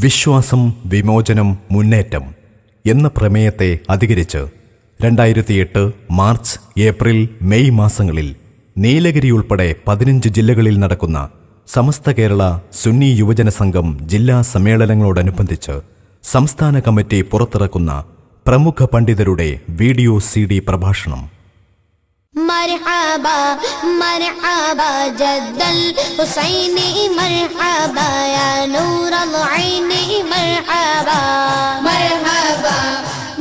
വിശ്വാസം, വിമോചനം, മുന്നേറ്റം എന്ന പ്രമേയത്തെ അധികരിച്ച് 2008 മാർച്ച്, ഏപ്രിൽ, മെയ് മാസങ്ങളിൽ നീലഗിരി ഉൾപ്പെടെ 15 ജില്ലകളിൽ നടക്കുന്ന സമസ്ത കേരള സുന്നി യുവജന സംഘം ജില്ലാ സമ്മേളനങ്ങളോടനുബന്ധിച്ച് സംസ്ഥാന കമ്മിറ്റി പുറത്തിറക്കുന്ന പ്രമുഖ പണ്ഡിതരുടെ വീഡിയോ CD പ്രഭാഷണം. مرحبا مرحبا جد الحسيني مرحبا يا نور العين مرحبا مرحبا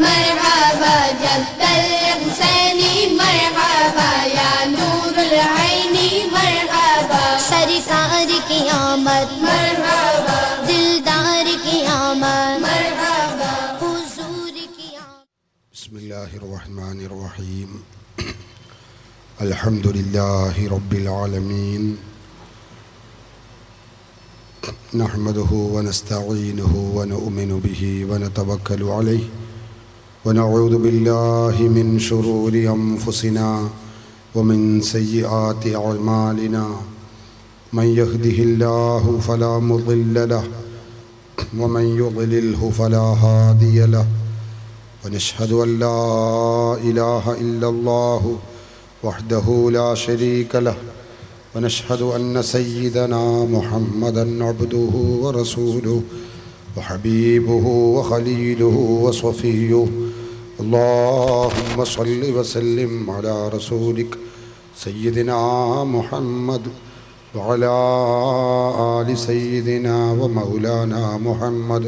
مرحبا جد الحسيني مرحبا يا نور العين مرحبا سرکار کی آمد مرحبا دلدار کی آمد مرحبا حضور کی آمد. بسم الله الرحمن الرحيم. الحمد لله رب العالمين نحمده ونستعينه ونؤمن به ونتوكل عليه ونعوذ بالله من شرور أنفسنا ومن سيئات أعمالنا من يهده الله فلا مضل له ومن يضلله فلا هادي له ونشهد أن لا إله إلا الله وحده لا شريك له ونشهد أن سيدنا محمدًا عبده ورسوله وحبيبه وخليله وصفيه. اللهم صل وسلم على رسولك سيدنا محمد وعلى آل سيدنا ومولانا محمد.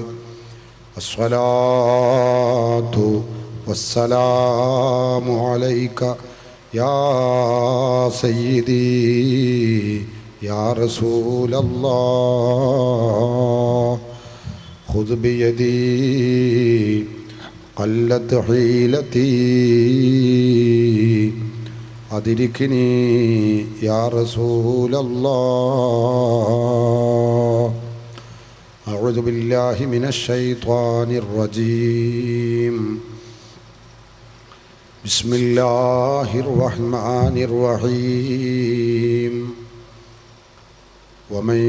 الصلاة والسلام عليك يا سيدي يا رسول الله. خذ بيدي قلت حيلتي أدركني يا رسول الله. أعوذ بالله من الشيطان الرجيم. بسم الله الرحمن الرحيم. ومن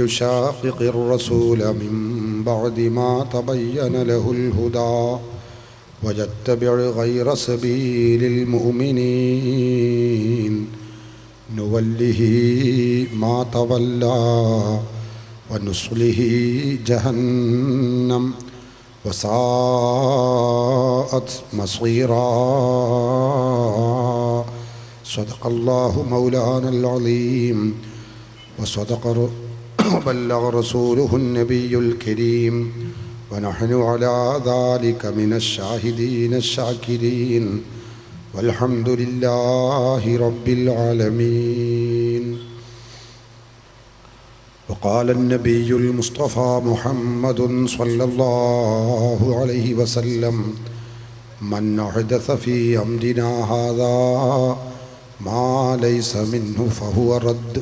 يشاقق الرسول من بعد ما تبين له الهدى ويتبع غير سبيل المؤمنين نوله ما تولى ونصله جهنم وساءت مصيرا. صدق الله مولانا العظيم وبلغ رسوله النبي الكريم ونحن على ذلك من الشاهدين الشاكرين والحمد لله رب العالمين. وقال النبي المصطفى محمد صلى الله عليه وسلم من أحدث في أمرنا هذا ما ليس منه فهو رد.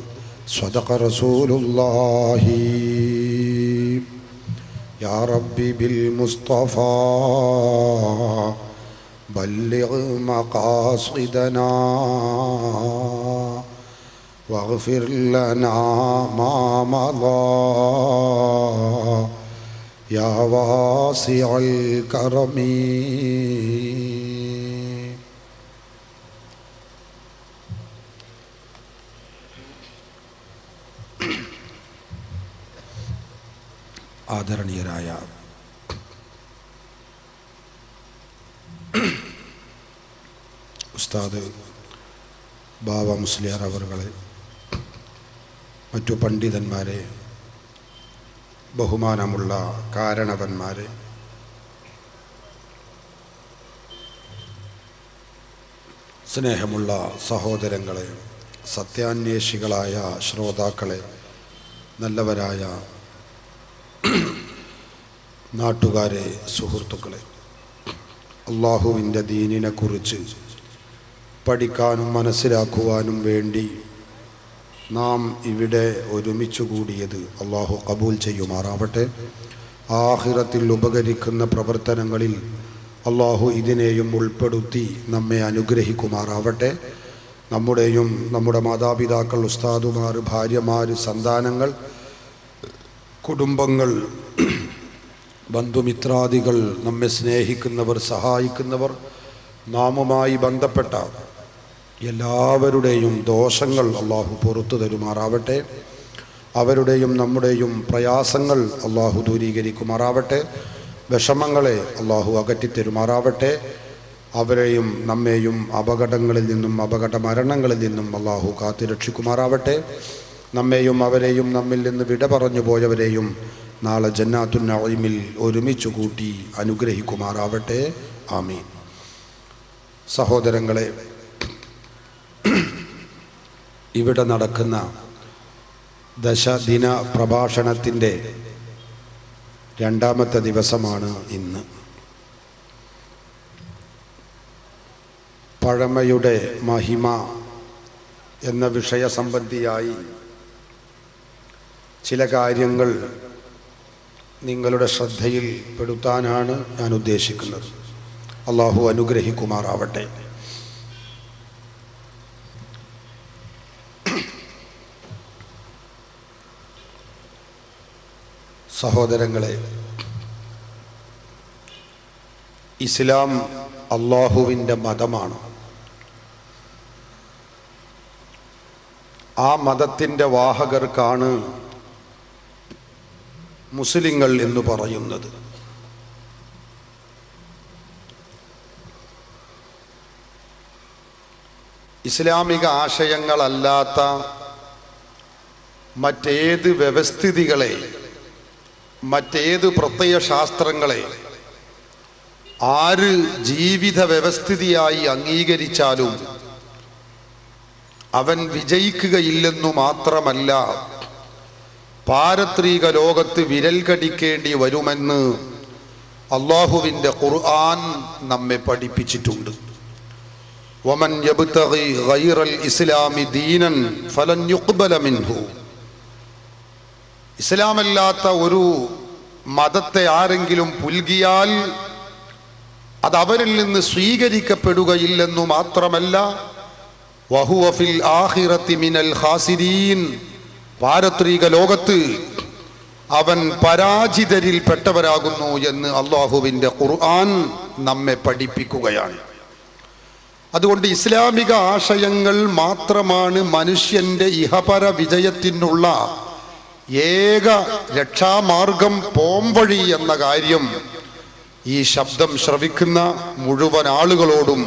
صدق رسول الله. يا ربي بالمصطفى بلغ مقاصدنا واغفر لنا ما مضى يا واسع الكرم. ആദരണീയരായ ഉസ്താദ് ബാവ മുസ്ലിയാർ അവറുകളെ, മറ്റു പണ്ഡിതന്മാരെ, ബഹുമാനമുള്ള കാരണവന്മാരെ, സ്നേഹമുള്ള സഹോദരങ്ങളെ, സത്യാന്വേഷികളായ ശ്രോതാക്കളെ, നല്ലവരായ നാട്ടുകാരെ, സുഹൃത്തുക്കളെ, അള്ളാഹുവിൻ്റെ ദീനിനെക്കുറിച്ച് പഠിക്കാനും മനസ്സിലാക്കുവാനും വേണ്ടി നാം ഇവിടെ ഒരുമിച്ച് കൂടിയത് അള്ളാഹു കബൂൽ ചെയ്യുമാറാവട്ടെ. ആഖിറത്തിൽ ഉപകരിക്കുന്ന പ്രവർത്തനങ്ങളിൽ അള്ളാഹു ഇതിനെയും ഉൾപ്പെടുത്തി നമ്മെ അനുഗ്രഹിക്കുമാറാവട്ടെ. നമ്മുടെയും നമ്മുടെ മാതാപിതാക്കൾ, ഉസ്താദുമാർ, ഭാര്യമാർ, സന്താനങ്ങൾ, കുടുംബങ്ങൾ ബന്ധുമിത്രാദികൾ, നമ്മെ സ്നേഹിക്കുന്നവർ, സഹായിക്കുന്നവർ, നാമുമായി ബന്ധപ്പെട്ട എല്ലാവരുടെയും ദോഷങ്ങൾ അള്ളാഹു പുറത്തു തരുമാറാവട്ടെ. അവരുടെയും നമ്മുടെയും പ്രയാസങ്ങൾ അള്ളാഹു ദൂരീകരിക്കുമാറാവട്ടെ. വിഷമങ്ങളെ അള്ളാഹു അകറ്റിത്തരുമാറാവട്ടെ. അവരെയും നമ്മെയും അപകടങ്ങളിൽ നിന്നും അപകട മരണങ്ങളിൽ നിന്നും അള്ളാഹു കാത്തുരക്ഷിക്കുമാറാവട്ടെ. നമ്മെയും അവരെയും നമ്മിൽ നിന്ന് വിട പറഞ്ഞു പോയവരെയും നാളെ ജന്നാത്തുൻ നഈമിൽ ഒരുമിച്ച് കൂട്ടി അനുഗ്രഹിക്കുമാറാവട്ടെ. ആമീൻ. സഹോദരങ്ങളെ, ഇവിടെ നടക്കുന്ന ദശദിന പ്രഭാഷണത്തിൻ്റെ രണ്ടാമത്തെ ദിവസമാണ് ഇന്ന്. പഴമയുടെ മഹിമ എന്ന വിഷയസംബന്ധിയായി ചില കാര്യങ്ങൾ നിങ്ങളുടെ ശ്രദ്ധയിൽ പെടുത്താനാണ് ഞാൻ ഉദ്ദേശിക്കുന്നത്. അള്ളാഹു അനുഗ്രഹിക്കുമാറാവട്ടെ. സഹോദരങ്ങളെ, ഇസ്ലാം അള്ളാഹുവിൻ്റെ മതമാണ്. ആ മതത്തിൻ്റെ വാഹകർക്കാണ് മുസ്ലിങ്ങൾ എന്ന് പറയുന്നത്. ഇസ്ലാമിക ആശയങ്ങളല്ലാത്ത മറ്റേത് വ്യവസ്ഥിതികളെ, മറ്റേത് പ്രത്യയശാസ്ത്രങ്ങളെ ആര് ജീവിത വ്യവസ്ഥിതിയായി അംഗീകരിച്ചാലും അവൻ വിജയിക്കുകയില്ലെന്നു മാത്രമല്ല, പാരത്രിക ലോകത്ത് വിരൽ കടിക്കേണ്ടി വരുമെന്ന് അള്ളാഹുവിൻ്റെ ഖുർആൻ നമ്മെ പഠിപ്പിച്ചിട്ടുണ്ട്. വമൻ യബ്തഗി ഗൈറൽ ഇസ്ലാമി ദീനൻ ഫലൻ യുഖ്ബല മിൻഹു. ഇസ്ലാമല്ലാത്ത ഒരു മതത്തെ ആരെങ്കിലും പുൽകിയാൽ അത് അവരിൽ നിന്ന് സ്വീകരിക്കപ്പെടുകയില്ലെന്നു മാത്രമല്ല, വഹുവ ഫിൽ ആഖിറതി മിനൽ ഖാസിരീൻ. പാരത്രിക ലോകത്ത് അവൻ പരാജിതരിൽ പെട്ടവരാകുന്നു എന്ന് അള്ളാഹുവിൻ്റെ ഖുർആൻ നമ്മെ പഠിപ്പിക്കുകയാണ്. അതുകൊണ്ട് ഇസ്ലാമിക ആശയങ്ങൾ മാത്രമാണ് മനുഷ്യൻ്റെ ഇഹപര വിജയത്തിനുള്ള ഏക രക്ഷാമാർഗം, പോംവഴി എന്ന കാര്യം ഈ ശബ്ദം ശ്രവിക്കുന്ന മുഴുവൻ ആളുകളോടും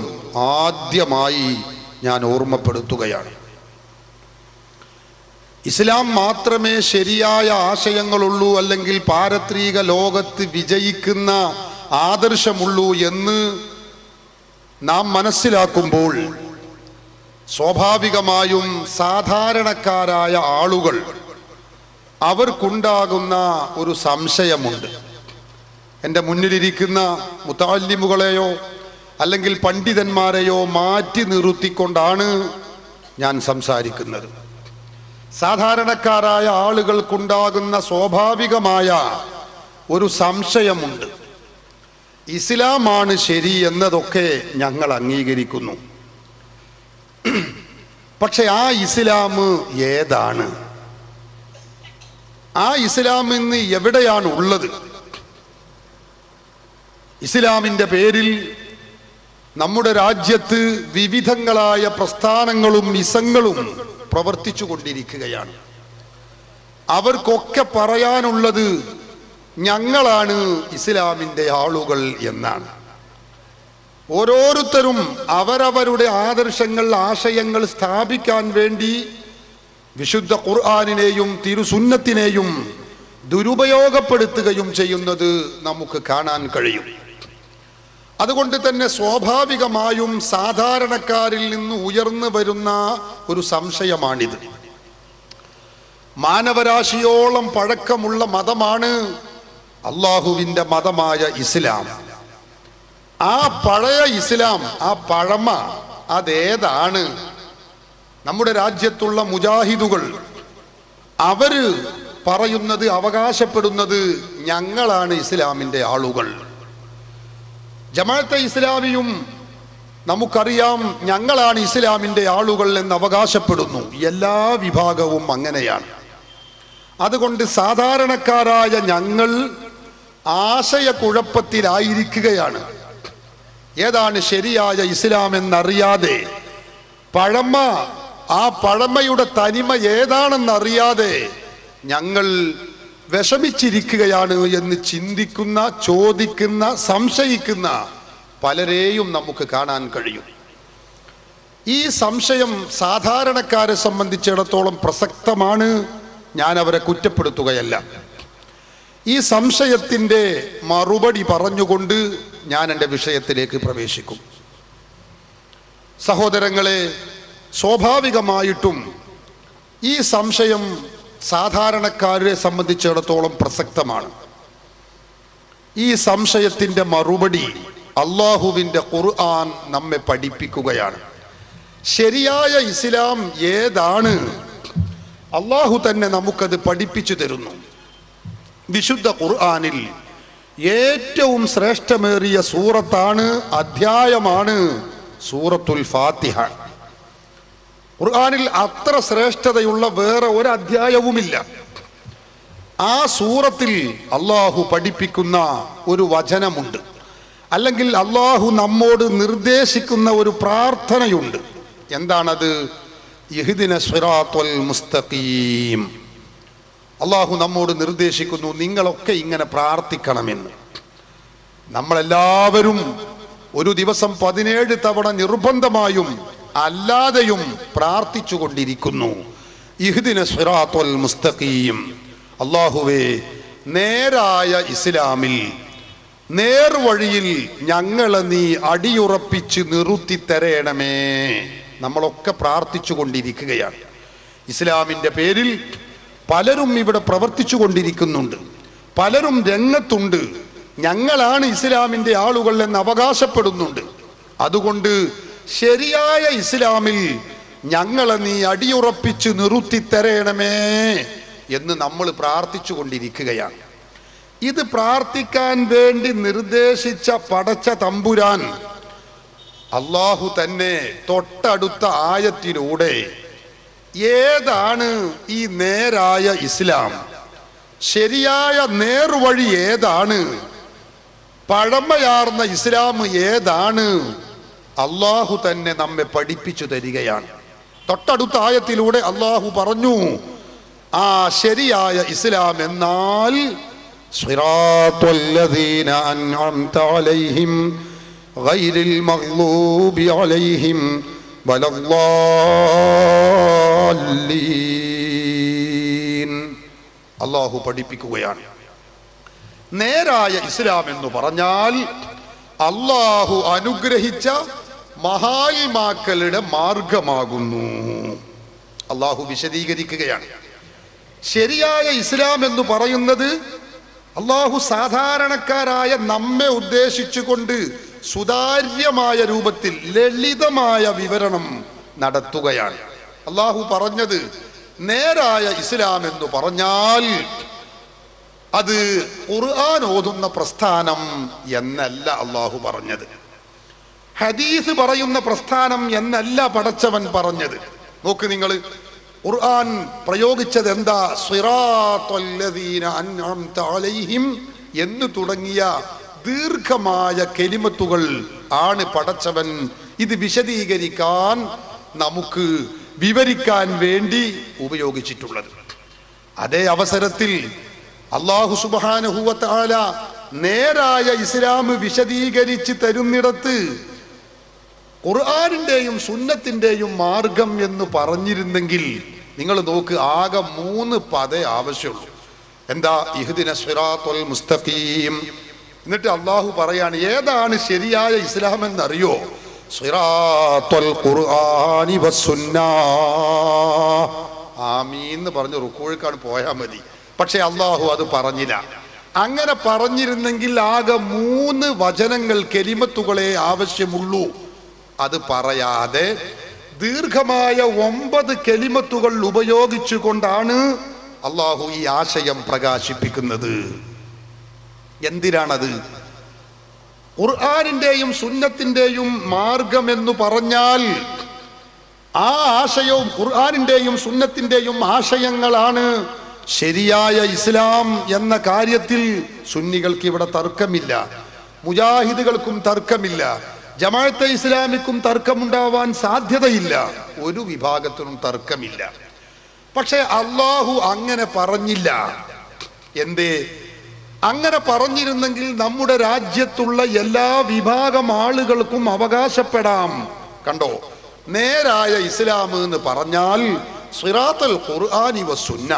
ആദ്യമായി ഞാൻ ഓർമ്മപ്പെടുത്തുകയാണ്. ഇസ്ലാം മാത്രമേ ശരിയായ ആശയങ്ങളുള്ളൂ, അല്ലെങ്കിൽ പാരത്രിക ലോകത്ത് വിജയിക്കുന്ന ആദർശമുള്ളൂ എന്ന് നാം മനസ്സിലാക്കുമ്പോൾ സ്വാഭാവികമായും സാധാരണക്കാരായ ആളുകൾ അവർക്കുണ്ടാകുന്ന ഒരു സംശയമുണ്ട്. എൻ്റെ മുന്നിലിരിക്കുന്ന മുതഅല്ലിമുകളെയോ അല്ലെങ്കിൽ പണ്ഡിതന്മാരെയോ മാറ്റി നിർത്തിക്കൊണ്ടാണ് ഞാൻ സംസാരിക്കുന്നത്. സാധാരണക്കാരായ ആളുകൾക്കുണ്ടാകുന്ന സ്വാഭാവികമായ ഒരു സംശയമുണ്ട്. ഇസ്ലാമാണ് ശരി എന്നതൊക്കെ ഞങ്ങൾ അംഗീകരിക്കുന്നു, പക്ഷെ ആ ഇസ്ലാം ഏതാണ്? ആ ഇസ്ലാം ഇന്ന് എവിടെയാണ് ഉള്ളത്? ഇസ്ലാമിൻ്റെ പേരിൽ നമ്മുടെ രാജ്യത്ത് വിവിധങ്ങളായ പ്രസ്ഥാനങ്ങളും ഇസങ്ങളും പ്രവർത്തിച്ചു കൊണ്ടിരിക്കുകയാണ്. അവർക്കൊക്കെ പറയാനുള്ളത് ഞങ്ങളാണ് ഇസ്ലാമിൻ്റെ ആളുകൾ എന്നാണ്. ഓരോരുത്തരും അവരവരുടെ ആദർശങ്ങൾ, ആശയങ്ങൾ സ്ഥാപിക്കാൻ വേണ്ടി വിശുദ്ധ ഖുർആനിനെയും തിരുസുന്നത്തിനെയും ദുരുപയോഗപ്പെടുത്തുകയും ചെയ്യുന്നത് നമുക്ക് കാണാൻ കഴിയും. അതുകൊണ്ട് തന്നെ സ്വാഭാവികമായും സാധാരണക്കാരിൽ നിന്ന് ഉയർന്നു വരുന്ന ഒരു സംശയമാണിത്. മാനവരാശിയോളം പഴക്കമുള്ള മതമാണ് അള്ളാഹുവിൻ്റെ മതമായ ഇസ്ലാം. ആ പഴയ ഇസ്ലാം, ആ പഴമ അതേതാണ്? നമ്മുടെ രാജ്യത്തുള്ള മുജാഹിദുകൾ അവര് പറയുന്നത്, അവകാശപ്പെടുന്നത് ഞങ്ങളാണ് ഇസ്ലാമിൻ്റെ ആളുകൾ. ജമാഅത്തെ ഇസ്ലാമിയും നമുക്കറിയാം ഞങ്ങളാണ് ഇസ്ലാമിൻ്റെ ആളുകൾ എന്ന് അവകാശപ്പെടുന്നു. എല്ലാ വിഭാഗവും അങ്ങനെയാണ്. അതുകൊണ്ട് സാധാരണക്കാരായ ഞങ്ങൾ ആശയക്കുഴപ്പത്തിലായിരിക്കുകയാണ്. ഏതാണ് ശരിയായ ഇസ്ലാം എന്നറിയാതെ, പഴമ, ആ പഴമയുടെ തനിമ ഏതാണെന്നറിയാതെ ഞങ്ങൾ വിഷമിച്ചിരിക്കുകയാണ് എന്ന് ചിന്തിക്കുന്ന, ചോദിക്കുന്ന, സംശയിക്കുന്ന പലരെയും നമുക്ക് കാണാൻ കഴിയും. ഈ സംശയം സാധാരണക്കാരെ സംബന്ധിച്ചിടത്തോളം പ്രസക്തമാണ്. ഞാൻ അവരെ കുറ്റപ്പെടുത്തുകയല്ല. ഈ സംശയത്തിൻ്റെ മറുപടി പറഞ്ഞുകൊണ്ട് ഞാൻ എൻ്റെ വിഷയത്തിലേക്ക് പ്രവേശിക്കും. സഹോദരങ്ങളെ, സ്വാഭാവികമായിട്ടും ഈ സംശയം സാധാരണക്കാരെ സംബന്ധിച്ചിടത്തോളം പ്രസക്തമാണ്. ഈ സംശയത്തിൻ്റെ മറുപടി അള്ളാഹുവിൻ്റെ ഖുർആൻ നമ്മെ പഠിപ്പിക്കുകയാണ്. ശരിയായ ഇസ്ലാം ഏതാണ്? അള്ളാഹു തന്നെ നമുക്കത് പഠിപ്പിച്ചു തരുന്നു. വിശുദ്ധ ഖുർആനിൽ ഏറ്റവും ശ്രേഷ്ഠമേറിയ സൂറത്താണ്, അധ്യായമാണ് സൂറത്തുൽ ഫാത്തിഹ. ഖുർആനിൽ അത്ര ശ്രേഷ്ഠതയുള്ള വേറെ ഒരു അധ്യായവുമില്ല. ആ സൂറത്തിൽ അള്ളാഹു പഠിപ്പിക്കുന്ന ഒരു വചനമുണ്ട്, അല്ലെങ്കിൽ അള്ളാഹു നമ്മോട് നിർദ്ദേശിക്കുന്ന ഒരു പ്രാർത്ഥനയുണ്ട്. എന്താണത്? ഇഹ്ദിന സിറാത്തുൽ മുസ്തഖീം. അള്ളാഹു നമ്മോട് നിർദ്ദേശിക്കുന്നു, നിങ്ങളൊക്കെ ഇങ്ങനെ പ്രാർത്ഥിക്കണമെന്ന്. നമ്മളെല്ലാവരും ഒരു ദിവസം 17 തവണ നിർബന്ധമായും അല്ലാതെയും പ്രാർത്ഥിച്ചു കൊണ്ടിരിക്കുന്നു. ഇഹ്ദിന സിറാത്തുൽ മുസ്തഖീം. അല്ലാഹുവേ, നേരായ ഇസ്ലാമിൽ, നേർവഴിയിൽ ഞങ്ങളെ നീ അടിയുറപ്പിച്ച് നിർത്തി തരേണമേ. നമ്മളൊക്കെ പ്രാർത്ഥിച്ചു കൊണ്ടിരിക്കുകയാണ്. ഇസ്ലാമിൻ്റെ പേരിൽ പലരും ഇവിടെ പ്രവർത്തിച്ചു കൊണ്ടിരിക്കുന്നുണ്ട്, പലരും രംഗത്തുണ്ട്. ഞങ്ങളാണ് ഇസ്ലാമിൻ്റെ ആളുകൾ എന്ന് അവകാശപ്പെടുന്നുണ്ട്. അതുകൊണ്ട് ശരിയായ ഇസ്ലാമിൽ ഞങ്ങളെ നീ അടിയുറപ്പിച്ച് നിർത്തി തരേണമേ എന്ന് നമ്മൾ പ്രാർത്ഥിച്ചു കൊണ്ടിരിക്കുകയാണ്. ഇത് പ്രാർത്ഥിക്കാൻ വേണ്ടി നിർദ്ദേശിച്ച പടച്ച തമ്പുരാൻ അള്ളാഹു തന്നെ തൊട്ടടുത്ത ആയത്തിലൂടെ ഏതാണ് ഈ നേരായ ഇസ്ലാം, ശരിയായ നേർവഴി ഏതാണ്, പഴമയാർന്ന ഇസ്ലാം ഏതാണ്, അള്ളാഹു തന്നെ നമ്മെ പഠിപ്പിച്ചു തരികയാണ്. തൊട്ടടുത്ത ആയത്തിലൂടെ അള്ളാഹു പറഞ്ഞു, ആ ശരിയായ ഇസ്ലാം എന്നാൽ സിറാത്തുൽ ലദീന അൻഅംത അലൈഹിം ഗൈറിൽ മഗ്ലൂബി അലൈഹിം വലദ്ദാല്ലീൻ. അള്ളാഹു പഠിപ്പിക്കുകയാണ്, നേരായ ഇസ്ലാം എന്ന് പറഞ്ഞാൽ അള്ളാഹു അനുഗ്രഹിച്ച മഹാത്മാക്കളുടെ മാർഗമാകുന്നു. അള്ളാഹു വിശദീകരിക്കുകയാണ്. ശരിയായ ഇസ്ലാം എന്ന് പറയുന്നത് അള്ളാഹു സാധാരണക്കാരായ നമ്മെ ഉദ്ദേശിച്ചുകൊണ്ട് സുതാര്യമായ രൂപത്തിൽ ലളിതമായ വിവരണം നടത്തുകയാണ്. അള്ളാഹു പറഞ്ഞത് നേരായ ഇസ്ലാം എന്ന് പറഞ്ഞാൽ അത് ഖുർആൻ ഓതുന്ന പ്രസ്ഥാനം എന്നല്ല അള്ളാഹു പറഞ്ഞത്. ഹദീസ് പറയുന്ന പ്രസ്ഥാനം എന്നല്ല പടച്ചവൻ പറഞ്ഞത്. നോക്ക് നിങ്ങൾ, ഖുർആൻ പ്രയോഗിച്ചത് എന്താ? സിറാത്തുൽ ലദീന അൻഅംത അലൈഹിം എന്ന് തുടങ്ങിയ ദീർഘമായ കെലിമത്തുകൾ ആണ് പടച്ചവൻ ഇത് വിശദീകരിക്കാൻ, നമുക്ക് വിവരിക്കാൻ വേണ്ടി ഉപയോഗിച്ചിട്ടുള്ളത്. അതേ അവസരത്തിൽ അല്ലാഹു സുബ്ഹാനഹു വ തആല നേരായ ഇസ്ലാം വിശദീകരിച്ച് തരുന്നിടത്ത് ഖുർആനിന്റെയും സുന്നത്തിന്റെയും മാർഗം എന്ന് പറഞ്ഞിരുന്നെങ്കിൽ നിങ്ങൾ നോക്ക്, ആകെ 3 പദേ ആവശ്യമുള്ളൂ. എന്താ? ഇഹ്ദിന സിറാത്തുൽ മുസ്തഖീം. എന്നിട്ട് അള്ളാഹു പറയാണ് ഏതാണ് ശരിയായ ഇസ്ലാം എന്നറിയോ? സിറാത്തുൽ ഖുർആനി വസ്സുന്നah. ആമീൻ എന്ന് പറഞ്ഞ് റുക്കൂഴിക്കാണ് പോയാൽ മതി. പക്ഷെ അള്ളാഹു അത് പറഞ്ഞില്ല. അങ്ങനെ പറഞ്ഞിരുന്നെങ്കിൽ ആകെ 3 വചനങ്ങൾ, കെലിമത്തുകളെ ആവശ്യമുള്ളൂ. അത് പറയാതെ ദീർഘമായ 9 കെലിമത്തുകൾ ഉപയോഗിച്ചുകൊണ്ടാണ് അള്ളാഹു ഈ ആശയം പ്രകാശിപ്പിക്കുന്നത്. എന്തിനാണത്? ഖുർആനിന്റെയും സുന്നത്തിന്റെയും മാർഗം എന്ന് പറഞ്ഞാൽ ആ ആശയവും ഖുർആനിന്റെയും സുന്നത്തിന്റെയും ആശയങ്ങളാണ് ശരിയായ ഇസ്ലാം എന്ന കാര്യത്തിൽ സുന്നികൾക്ക് ഇവിടെ തർക്കമില്ല, മുജാഹിദുകൾക്കും തർക്കമില്ല, ജമാഅത്തെ ഇസ്ലാമിക്കും തർക്കമുണ്ടാവാൻ സാധ്യതയില്ല, ഒരു വിഭാഗത്തിനും തർക്കമില്ല. പക്ഷെ അള്ളാഹു അങ്ങനെ പറഞ്ഞില്ല. എന്തേ? അങ്ങനെ പറഞ്ഞിരുന്നെങ്കിൽ നമ്മുടെ രാജ്യത്തുള്ള എല്ലാ വിഭാഗം ആളുകൾക്കും അവകാശപ്പെടാം. കണ്ടോ, നേരായ ഇസ്ലാം എന്ന് പറഞ്ഞാൽ സിറാത്തുൽ ഖുർആനി വസുന്ന,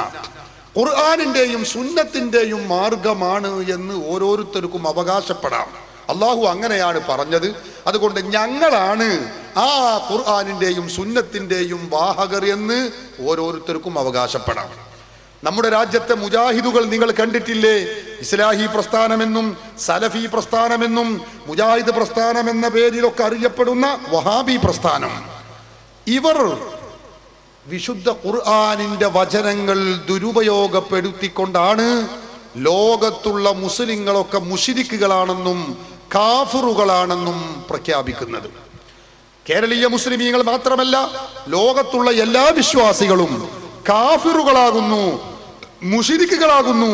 ഖുർആനിന്റെയും സുന്നത്തിന്റെയും മാർഗമാണ് എന്ന് ഓരോരുത്തർക്കും അവകാശപ്പെടാം. അള്ളാഹു അങ്ങനെയാണ് പറഞ്ഞത്. അതുകൊണ്ട് ഞങ്ങളാണ് ആ ഖുർആനിന്റെയും സുന്നത്തിന്റെയും വാഹകർ എന്ന് ഓരോരുത്തർക്കും അവകാശപ്പെടാം. നമ്മുടെ രാജ്യത്തെ മുജാഹിദുകൾ നിങ്ങൾ കണ്ടിട്ടില്ലേ? ഇസ്ലാഹി പ്രസ്ഥാനമെന്നും സലഫി പ്രസ്ഥാനമെന്നും മുജാഹിദ് പ്രസ്ഥാനം എന്ന പേരിലൊക്കെ അറിയപ്പെടുന്ന വഹാബി പ്രസ്ഥാനം, ഇവർ വിശുദ്ധ ഖുർആനിന്റെ വചനങ്ങൾ ദുരുപയോഗപ്പെടുത്തിക്കൊണ്ടാണ് ലോകത്തുള്ള മുസ്ലിങ്ങളൊക്കെ മുശ്രിക്കുകളാണെന്നും കാഫിറുകളാണെന്നും പ്രഖ്യാപിക്കുന്നത്. കേരളീയ മുസ്ലിമീങ്ങൾ മാത്രമല്ല, ലോകത്തുള്ള എല്ലാ വിശ്വാസികളും കാഫിറുകളാകുന്നു, മുശ്രിക്കുകളാകുന്നു,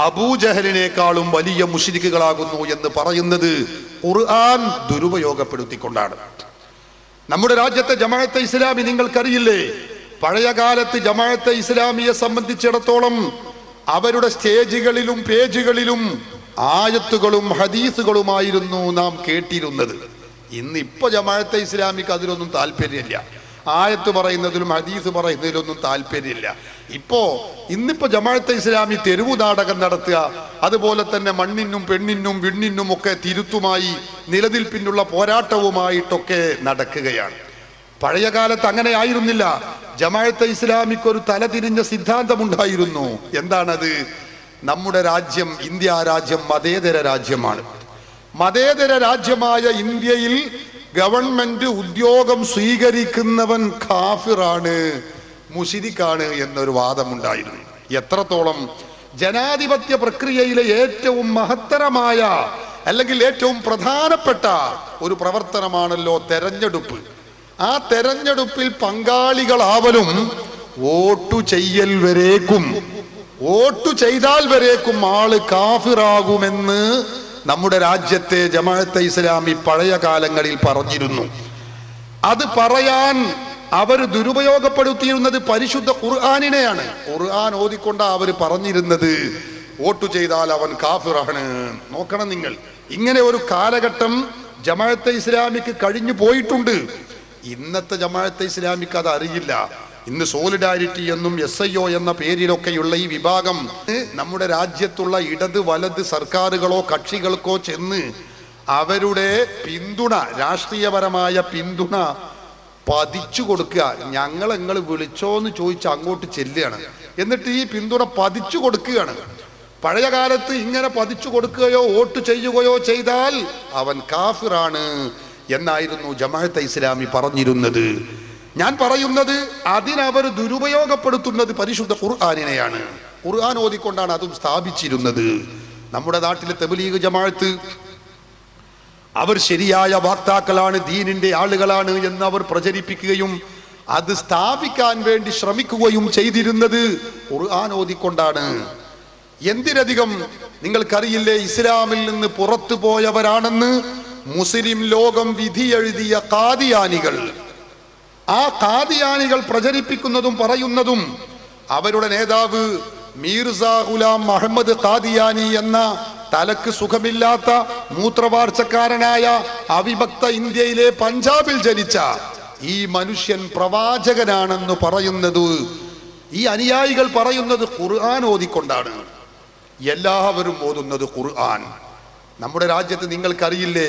അബൂജഹലിനേക്കാളും വലിയ മുശ്രിക്കുകളാകുന്നു എന്ന് പറയുന്നത് ഖുർആൻ ദുരുപയോഗപ്പെടുത്തിക്കൊണ്ടാണ്. നമ്മുടെ രാജ്യത്തെ ജമാഅത്തെ ഇസ്ലാമി നിങ്ങൾക്കറിയില്ലേ? പഴയ കാലത്ത് ജമാഅത്തെ ഇസ്ലാമിയെ സംബന്ധിച്ചിടത്തോളം അവരുടെ സ്റ്റേജുകളിലും പേജുകളിലും ആയത്തുകളും ഹദീസുകളുമായിരുന്നു നാം കേട്ടിരുന്നത്. ഇന്നിപ്പോ ജമാഅത്തെ ഇസ്ലാമിക്ക് അതിലൊന്നും താല്പര്യമില്ല. ആയത്ത് പറയുന്നതിലും ഹദീസ് പറയുന്നതിലൊന്നും താല്പര്യമില്ല. ഇന്നിപ്പോ ജമാഅത്തെ ഇസ്ലാമി തെരുവു നാടകം നടത്തുക, അതുപോലെ തന്നെ മണ്ണിനും പെണ്ണിനും വിണ്ണിനും ഒക്കെ തിരുത്തുമായി നിലനിൽപ്പിനുള്ള പോരാട്ടവുമായിട്ടൊക്കെ നടക്കുകയാണ്. പഴയ കാലത്ത് അങ്ങനെ ആയിരുന്നില്ല. ജമാഅത്തെ ഇസ്ലാമിക്ക് ഒരു തലതിരിഞ്ഞ സിദ്ധാന്തമുണ്ടായിരുന്നു. എന്താണത്? നമ്മുടെ രാജ്യം, ഇന്ത്യ രാജ്യം മതേതര രാജ്യമാണ്. മതേതര രാജ്യമായ ഇന്ത്യയിൽ ഗവൺമെന്റ് ഉദ്യോഗം സ്വീകരിക്കുന്നവൻ കാഫിറാണ്, മുശ്രിക്കാണ് എന്നൊരു വാദമുണ്ടായിരുന്നു. എത്രത്തോളം ജനാധിപത്യ പ്രക്രിയയിലെ ഏറ്റവും മഹത്തരമായ അല്ലെങ്കിൽ ഏറ്റവും പ്രധാനപ്പെട്ട ഒരു പ്രവർത്തനമാണല്ലോ തെരഞ്ഞെടുപ്പ്. ആ തെരഞ്ഞെടുപ്പിൽ പങ്കാളികളാവലും വോട്ടു ചെയ്താൽ വരേക്കും ആള് കാഫിറാകുമെന്ന് നമ്മുടെ രാജ്യത്തെ ജമാഅത്തെ ഇസ്ലാമി പഴയ കാലങ്ങളിൽ പറഞ്ഞിരുന്നു. അത് പറയാൻ അവർ ദുരുപയോഗപ്പെടുത്തിയിരുന്നത് പരിശുദ്ധ ഖുർആനിനെയാണ്. ഖുർആൻ ഓതിക്കൊണ്ടാ അവർ പറഞ്ഞിരുന്നത് വോട്ടു ചെയ്താൽ അവൻ കാഫിറാണ്. നോക്കണം നിങ്ങൾ, ഇങ്ങനെ ഒരു കാലഘട്ടം ജമാഅത്തെ ഇസ്ലാമിക്ക് കഴിഞ്ഞു പോയിട്ടുണ്ട്. ഇന്നത്തെ ജമാഅത്തെ ഇസ്ലാമിക്ക് അത് അറിയില്ല. ഇന്ന് സോളിഡാരിറ്റി എന്നും SIO എന്ന പേരിലൊക്കെയുള്ള ഈ വിഭാഗം നമ്മുടെ രാജ്യത്തുള്ള ഇടത് വലത് സർക്കാരുകളോ കക്ഷികൾക്കോ ചെന്ന് അവരുടെ പിന്തുണ, രാഷ്ട്രീയപരമായ പിന്തുണ പതിച്ചു കൊടുക്കുക. നിങ്ങൾ വിളിച്ചോന്ന് ചോദിച്ച് അങ്ങോട്ട് ചെല്ലുകയാണ്. എന്നിട്ട് ഈ പിന്തുണ പതിച്ചു കൊടുക്കുകയാണ്. പഴയ കാലത്ത് ഇങ്ങനെ പതിച്ചു കൊടുക്കുകയോ വോട്ട് ചെയ്യുകയോ ചെയ്താൽ അവൻ കാഫിറാണ് എന്നായിരുന്നു ജമാഅത്തെ ഇസ്ലാമി പറഞ്ഞിരുന്നത്. ഞാൻ പറയുന്നത് അതിനവർ ദുരുപയോഗപ്പെടുത്തുന്നത് പരിശുദ്ധ ഖുർആനിനെയാണ്. ഖുർആൻ ഓതിക്കൊണ്ടാണ് അതും സ്ഥാപിച്ചിരുന്നത്. നമ്മുടെ നാട്ടിലെ തബ്ലീഗ് ജമാഅത്ത് അവർ ശരിയായ വാക്താക്കളാണ്, ദീനിന്റെ ആളുകളാണ് എന്ന് അവർ പ്രചരിപ്പിക്കുകയും അത് സ്ഥാപിക്കാൻ വേണ്ടി ശ്രമിക്കുകയും ചെയ്തിരുന്നത് ഖുർആൻ ഓതിക്കൊണ്ടാണ്. എന്തിനധികം നിങ്ങൾക്കറിയില്ലേ, ഇസ്ലാമിൽ നിന്ന് പുറത്തു പോയവരാണെന്ന് മുസ്ലിം ലോകം വിധി എഴുതിയ ഖാദിയാനികൾ. ആ ഖാദിയാനികൾ പ്രചരിപ്പിക്കുന്നതും പറയുന്നതും അവരുടെ നേതാവ് മീർസ ഗുലാം മുഹമ്മദ് ഖാദിയാനി എന്ന തലക്ക് സുഖമില്ലാത്ത മൂത്രവാർച്ചക്കാരനായ അവിഭക്ത ഇന്ത്യയിലെ പഞ്ചാബിൽ ജനിച്ച ഈ മനുഷ്യൻ പ്രവാചകനാണെന്ന് പറയുന്നത്, ഈ അനുയായികൾ പറയുന്നത് ഖുർആൻ ഓതിക്കൊണ്ടാണ്. എല്ലാവരും ഓതുന്നത് ഖുർആൻ. നമ്മുടെ രാജ്യത്ത് നിങ്ങൾക്കറിയില്ലേ,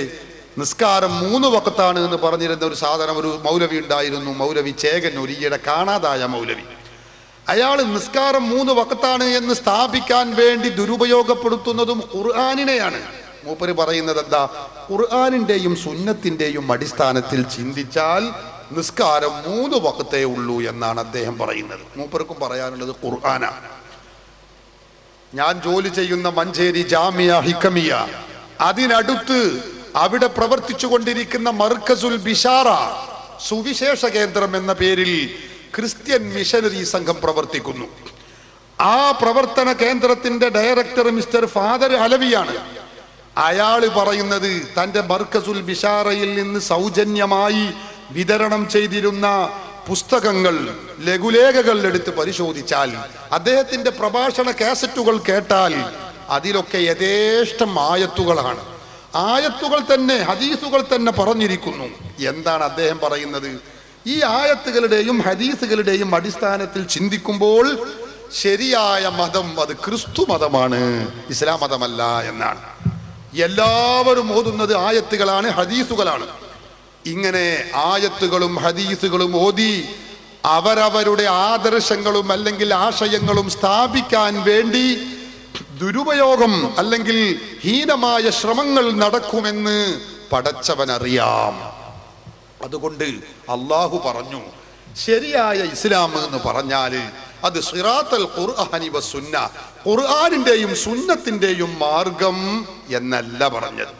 നിസ്കാരം 3 വഖത്താണ് എന്ന് പറഞ്ഞിരുന്ന ഒരു സാധനം, ഒരു മൗലവി ഉണ്ടായിരുന്നു, മൗലവി ചേകന്നൂർ, ഈയിടെ കാണാതായ മൗലവി. അയാൾ നിസ്കാരം 3 വഖത്താണ് എന്ന് സ്ഥാപിക്കാൻ വേണ്ടി ദുരുപയോഗപ്പെടുത്തുന്നതും ഖുർആനിനെയാണ്. മൂപ്പര് പറയുന്നത് എന്താ? ഖുർആനിന്റെയും സുന്നത്തിന്റെയും അടിസ്ഥാനത്തിൽ ചിന്തിച്ചാൽ നിസ്കാരം 3 വഖത്തേ ഉള്ളൂ എന്നാണ് അദ്ദേഹം പറയുന്നത്. മൂപ്പർക്കും പറയാനുള്ളത് ഖുർആനാണ്. ഞാൻ ജോലി ചെയ്യുന്ന മഞ്ചേരി ജാമിയ ഹിക്കമിയ, അതിനടുത്ത് അവിടെ പ്രവർത്തിച്ചു കൊണ്ടിരിക്കുന്ന മർക്കസുൽ ബിഷാറ സുവിശേഷ കേന്ദ്രം എന്ന പേരിൽ ക്രിസ്ത്യൻ മിഷനറി സംഘം പ്രവർത്തിക്കുന്നു. ആ പ്രവർത്തന കേന്ദ്രത്തിന്റെ ഡയറക്ടർ മിസ്റ്റർ ഫാദർ അലവിയാണ്. അയാള് പറയുന്നത് തന്റെ മർക്കസുൽ ബിഷാറയിൽ നിന്ന് സൗജന്യമായി വിതരണം ചെയ്തിരുന്ന പുസ്തകങ്ങൾ, ലഘുലേഖകൾ എടുത്ത് പരിശോധിച്ചാൽ, അദ്ദേഹത്തിന്റെ പ്രഭാഷണ കാസറ്റുകൾ കേട്ടാൽ അതിലൊക്കെ യഥേഷ്ടം ആയത്തുകളാണ്. ആയത്തുകൾ തന്നെ, ഹദീസുകൾ തന്നെ പറഞ്ഞിരിക്കുന്നു. എന്താണ് അദ്ദേഹം പറയുന്നത്? ഈ ആയത്തുകളുടെയും ഹദീസുകളുടെയും അടിസ്ഥാനത്തിൽ ചിന്തിക്കുമ്പോൾ ശരിയായ മതം അത് ക്രിസ്തു മതമാണ്, ഇസ്ലാം മതമല്ല എന്നാണ്. എല്ലാവരും ഓതുന്നത് ആയത്തുകളാണ്, ഹദീസുകളാണ്. ഇങ്ങനെ ആയത്തുകളും ഹദീസുകളും ഓതി അവരവരുടെ ആദർശങ്ങളും അല്ലെങ്കിൽ ആശയങ്ങളും സ്ഥാപിക്കാൻ വേണ്ടി ദുരുപയോഗം അല്ലെങ്കിൽ ഹീനമായ ശ്രമങ്ങൾ നടക്കുമെന്ന് പടച്ചവനറിയാം. അതുകൊണ്ട് അള്ളാഹു പറഞ്ഞു, ശരിയായ ഇസ്ലാം എന്ന് പറഞ്ഞാൽ അത് സിറാത്തൽ ഖുർആനി വസുന്ന, ഖുർആനിന്റെയും സുന്നത്തിന്റെയും മാർഗം എന്നല്ല പറഞ്ഞത്.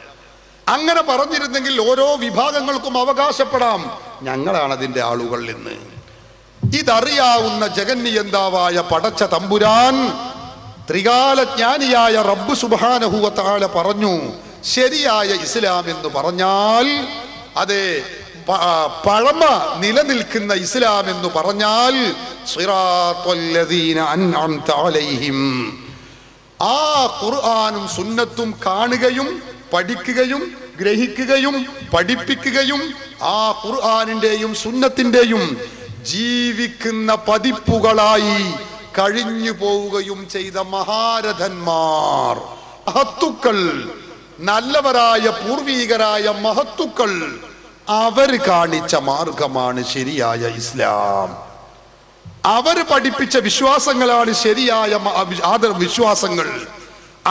അങ്ങനെ പറഞ്ഞിരുന്നെങ്കിൽ ഓരോ വിഭാഗങ്ങൾക്കും അവകാശപ്പെടാം ഞങ്ങളാണ് അതിന്റെ ആളുകൾ എന്ന്. ഇതറിയാവുന്ന ജഗന്നിയന്താവായ പടച്ച തമ്പുരാൻ, ത്രികാലജ്ഞാനിയായ റബ്ബ് സുബ്ഹാനഹു വ തആല പറഞ്ഞു, ശരിയായ ഇസ്ലാം എന്ന് പറഞ്ഞാൽ അതെ പഴമ നിലനിൽക്കുന്ന ഇസ്ലാം എന്ന് പറഞ്ഞാൽ സിറാത്തുല്ലദീന അൻഅംത അലൈഹിം, ആ ഖുർആനും സുന്നത്തും കാണുകയും പഠിക്കുകയും ഗ്രഹിക്കുകയും പഠിപ്പിക്കുകയും ആ ഖുർആനിന്റെയും സുന്നത്തിന്റെയും ജീവിക്കുന്ന പതിപ്പുകളായി കഴിഞ്ഞു പോവുകയും ചെയ്ത മഹാരഥന്മാർ, മഹത്തുക്കൾ, നല്ലവരായ പൂർവീകരായ മഹത്തുക്കൾ, അവർ കാണിച്ച മാർഗമാണ് ശരിയായ ഇസ്ലാം. അവർ പഠിപ്പിച്ച വിശ്വാസങ്ങളാണ് ശരിയായ വിശ്വാസങ്ങൾ.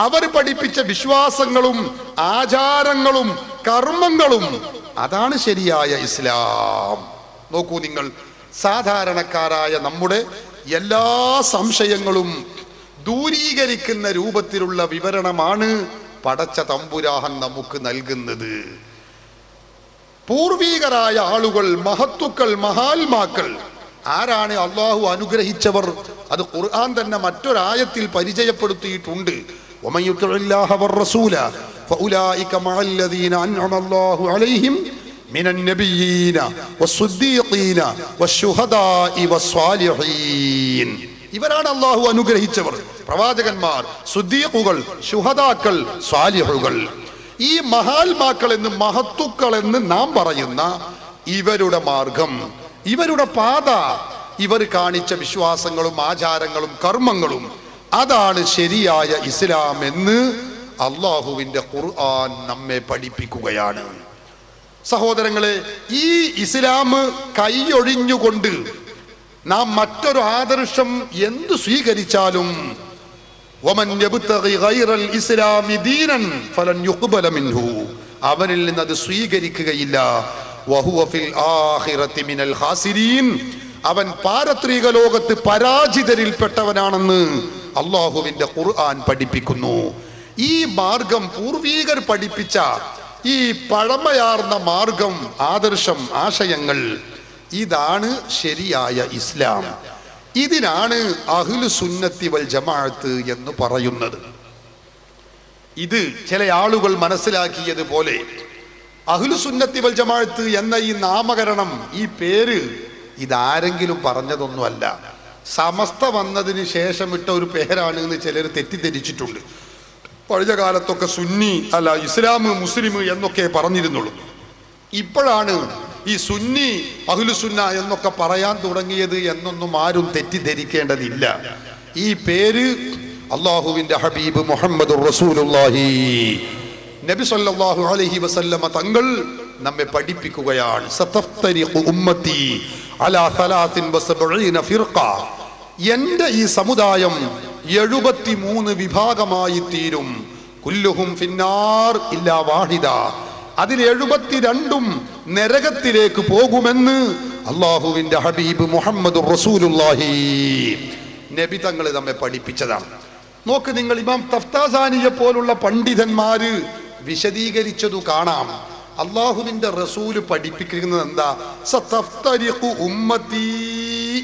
അവർ പഠിപ്പിച്ച വിശ്വാസങ്ങളും ആചാരങ്ങളും കർമ്മങ്ങളും അതാണ് ശരിയായ ഇസ്ലാം. നോക്കൂ നിങ്ങൾ, സാധാരണക്കാരായ നമ്മുടെ എല്ലാ സംശയങ്ങളും ദൂരീകരിക്കുന്ന രൂപത്തിലുള്ള വിവരണമാണ് പടച്ച തമ്പുരാൻ നമുക്ക് നൽകുന്നത്. പൂർവീകരായ ആളുകൾ, മഹത്തുക്കൾ, മഹാത്മാക്കൾ ആരാണ്? അള്ളാഹു അനുഗ്രഹിച്ചവർ. അത് ഖുർആൻ തന്നെ മറ്റൊരായത്തിൽ പരിചയപ്പെടുത്തിയിട്ടുണ്ട്. ومن يطع الله والرسول فاولئك مع الذين انعم الله عليهم من النبيين والصديقين والشهداء والصالحين. ഇവരാണ് അള്ളാഹു അനുഗ്രഹിച്ചവർ, പ്രവാചകന്മാർ, സുദ്ദീഖുകൾ, ശുഹദാക്കൾ, സ്വാലിഹുകൾ. ഈ മഹാത്മാക്കൾ എന്ന്, മഹത്തുക്കൾ എന്ന് നാം പറയുന്ന ഇവരുടെ മാർഗം, ഇവരുടെ പാത, ഇവർ കാണിച്ച വിശ്വാസങ്ങളും ആചാരങ്ങളും കർമ്മങ്ങളും അതാണ് ശരിയായ ഇസ്ലാം എന്ന് അള്ളാഹുവിന്റെ ഖുർആൻ നമ്മെ പഠിപ്പിക്കുകയാണ്. സഹോദരങ്ങളെ, ഈ ഇസ്ലാം കൈയൊഴിഞ്ഞുകൊണ്ട് നാം മറ്റൊരു ആദർശം എന്തു സ്വീകരിച്ചാലും അവനിൽ നിന്ന് അത് സ്വീകരിക്കുകയില്ല. അവൻ പാരത്രിക ലോകത്ത് പരാജിതരിൽപ്പെട്ടവനാണെന്ന് അള്ളാഹുവിന്റെ ഖുർആൻ പഠിപ്പിക്കുന്നു. ഈ മാർഗം, പൂർവീകർ പഠിപ്പിച്ച ഈ പഴമയാർന്ന മാർഗം, ആദർശം, ആശയങ്ങൾ, ഇതാണ് ശരിയായ ഇസ്ലാം. ഇതിനാണ് അഹ്ലു സുന്നത്തി വൽ ജമാഅത്ത് എന്ന് പറയുന്നത്. ഇത് ചില ആളുകൾ മനസ്സിലാക്കിയതുപോലെ അഹ്ലു സുന്നത്തി വൽ ജമാഅത്ത് എന്ന ഈ നാമകരണം, ഈ പേര് ഇതാരെങ്കിലും പറഞ്ഞതൊന്നുമല്ല. സമസ്ത വന്നതിന് ശേഷം ഇട്ട ഒരു പേരാണ് എന്ന് ചിലർ തെറ്റിദ്ധരിച്ചിട്ടുണ്ട്. പഴയ കാലത്തൊക്കെ സുന്നി അല്ല ഇസ്ലാം മുസ്ലിം എന്നൊക്കെ പറഞ്ഞിരുന്നുള്ളൂ. ഇപ്പോഴാണ് ഈ സുന്നി അഹ്ലു സുന്ന എന്നൊക്കെ പറയാൻ തുടങ്ങിയത് എന്നൊന്നും ആരും തെറ്റിദ്ധരിക്കേണ്ടതില്ല. ഈ പേര് അള്ളാഹുവിന്റെ ഹബീബ് മുഹമ്മദുർ റസൂലുള്ളാഹി നബി സല്ലല്ലാഹു അലൈഹി വസല്ലമ തങ്ങൾ നമ്മെ പഠിപ്പിക്കുകയാണ്. സതഫ്തരിഖു ഉമ്മത്തി അലാ 73 ഫിർഖ, എന്റെ ഈ സമുദായം 73 വിഭാഗമായി തീരും. കുല്ലുഹും ഫിന്നാർ ഇല്ലാ വാഹിദ, അതിൽ 72 നരകത്തിലേക്ക് പോകുമെന്ന് അള്ളാഹുവിന്റെ ഹബീബ് മുഹമ്മദുർ റസൂലുള്ളാഹി നബി തങ്ങൾ നമ്മെ പഠിപ്പിച്ചതാണ്. നോക്ക് നിങ്ങൾ, ഇമാം തഫ്താസാനിയെ പോലുള്ള പണ്ഡിതന്മാര് വിശദീകരിച്ചതു കാണാം. അള്ളാഹുവിന്റെ റസൂല് പഠിപ്പിക്കുന്നത് എന്താ? സതഫ്തരിഖു ഉമ്മത്തി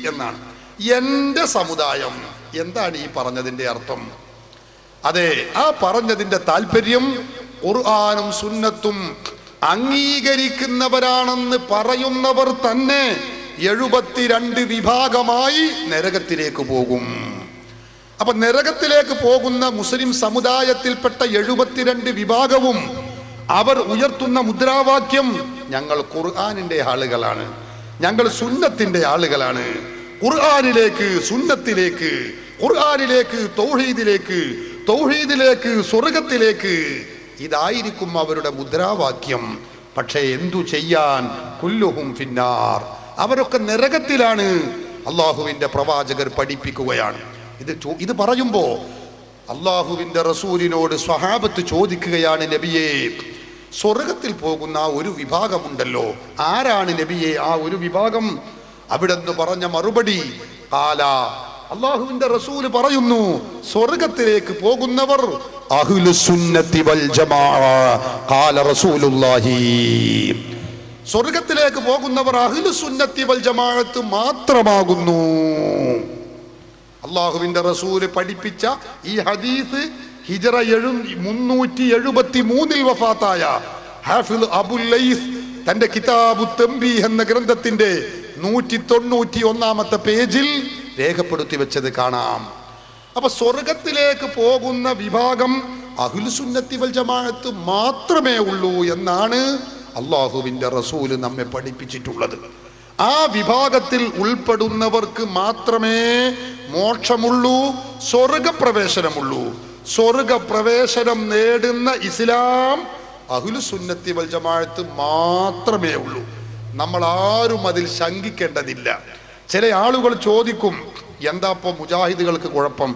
എന്നാണ്. എൻ്റെ സമുദായം. എന്താണ് ഈ പറഞ്ഞതിൻ്റെ അർത്ഥം? അതെ, ആ പറഞ്ഞതിൻ്റെ താല്പര്യം ഖുർആനും സുന്നത്തും അംഗീകരിക്കുന്നവരാണെന്ന് പറയുന്നവർ തന്നെ 72 വിഭാഗമായി നരകത്തിലേക്ക് പോകും. അപ്പൊ നരകത്തിലേക്ക് പോകുന്ന മുസ്ലിം സമുദായത്തിൽപ്പെട്ട 72 വിഭാഗവും അവർ ഉയർത്തുന്ന മുദ്രാവാക്യം ഞങ്ങൾ ഖുർആനിന്റെ ആളുകളാണ്, ഞങ്ങൾ സുന്നത്തിന്റെ ആളുകളാണ്. ഖുർആനിലേക്ക്, സുന്നത്തിലേക്ക്, ഖുർആനിലേക്ക്, തൗഹീദിലേക്ക്, തൗഹീദിലേക്ക്, സ്വർഗത്തിലേക്ക്, ഇതായിരിക്കും അവരുടെ മുദ്രാവാക്യം. പക്ഷേ എന്തു ചെയ്യാൻ? കുല്ലുഹും ഫിന്നാർ, അവരൊക്കെ നരകത്തിലാണ്. അള്ളാഹുവിന്റെ പ്രവാചകർ പഠിപ്പിക്കുകയാണ്. ഇത് പറയുമ്പോ അള്ളാഹുവിന്റെ റസൂലിനോട് സ്വഹാബത്ത് ചോദിക്കുകയാണ്, നബിയേ, സ്വർഗത്തിൽ പോകുന്ന ആ ഒരു വിഭാഗമുണ്ടല്ലോ, ആരാണ് നബിയെ ആ ഒരു വിഭാഗം? അവിടെന്ന് പറഞ്ഞ മറുപടി, ഖാല, അള്ളാഹുവിന്റെ റസൂല് പറയുന്നു, സ്വർഗത്തിലേക്ക് പോകുന്നവർ അഹ്ലുസുന്നത്തി വൽ ജമാഅ. ഖാല റസൂലുള്ളാഹി, സ്വർഗത്തിലേക്ക് പോകുന്നവർ അഹ്ലുസുന്നത്തി വൽ ജമാഅത്ത് മാത്രമാകുന്നു. അള്ളാഹുവിന്റെ റസൂല് പഠിപ്പിച്ച ഈ ഹദീസ് ഹിജ്റ 373 വഫാത്തായ ഹാഫിദ് അബുൽ ലൈസ് തന്റെ കിതാബു തംബീഹ് എന്ന ഗ്രന്ഥത്തിന്റെ 191 പേജിൽ രേഖപ്പെടുത്തി വെച്ചത് കാണാം. അപ്പൊ സ്വർഗത്തിലേക്ക് പോകുന്ന വിഭാഗം അഹ്ലുസുന്നത്തി വൽ ജമാഅത്ത് മാത്രമേ ഉള്ളൂ എന്നാണ് അള്ളാഹുവിന്റെ റസൂല് നമ്മെ പഠിപ്പിച്ചിട്ടുള്ളത്. ആ വിഭാഗത്തിൽ ഉൾപ്പെടുന്നവർക്ക് മാത്രമേ മോക്ഷമുള്ളൂ, സ്വർഗപ്രവേശനമുള്ളൂ. സ്വർഗപ്രവേശനം നേടുന്ന ഇസ്ലാം അഹ്ലുസുന്നത്തി വൽ ജമാഅത്ത് മാത്രമേ ഉള്ളൂ. നമ്മൾ ആരും അതിൽ ശങ്കിക്കേണ്ടതില്ല. ചില ആളുകൾ ചോദിക്കും, എന്താ ഇപ്പൊ മുജാഹിദുകൾക്ക് കുഴപ്പം,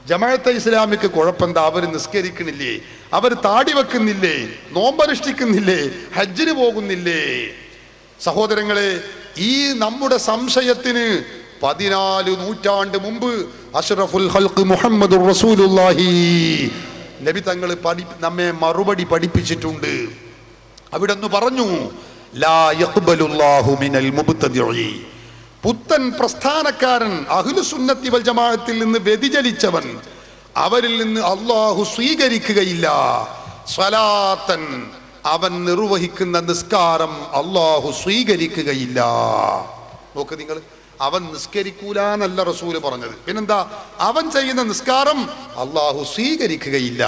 ജമാഅത്തെ ഇസ്ലാമിക്ക് കുഴപ്പമെന്താ? അവർ നിസ്കരിക്കണില്ലേ, അവർ താടി വെക്കുന്നില്ലേ, നോമ്പനുഷ്ഠിക്കുന്നില്ലേ, ഹജ്ജിന് പോകുന്നില്ലേ? സഹോദരങ്ങളെ, ഈ നമ്മുടെ സംശയത്തിന് 14 നൂറ്റാണ്ട് മുമ്പ് അഷ്റഫുൽ ഖൽഖ് മുഹമ്മദുർ റസൂലുള്ളാഹി നബി തങ്ങൾ നമ്മെ മറുപടി പഠിപ്പിച്ചിട്ടുണ്ട്. അവിടെന്ന് പറഞ്ഞു, ലാ യഖ്ബലുല്ലാഹു മിനൽ മുബ്തദിഇ, പുത്തൻ പ്രസ്ഥാനക്കാരൻ, അഹ്ലുസുന്നത്തി വൽ ജമാഅത്തിൽ നിന്ന് വ്യതിചലിച്ചവൻ, അവരിൽ നിന്ന് അല്ലാഹു സ്വീകരിക്കുകയില്ല. സ്വലാത്തൻ, അവൻ നിർവഹിക്കുന്ന നിസ്കാരം അല്ലാഹു സ്വീകരിക്കുകയില്ല. നോക്ക് നിങ്ങൾ, അവൻ നിസ്കരിക്കൂല എന്നല്ല റസൂല് പറഞ്ഞത്, പിന്നെന്താ? അവൻ ചെയ്യുന്ന നിസ്കാരം അല്ലാഹു സ്വീകരിക്കുകയില്ല.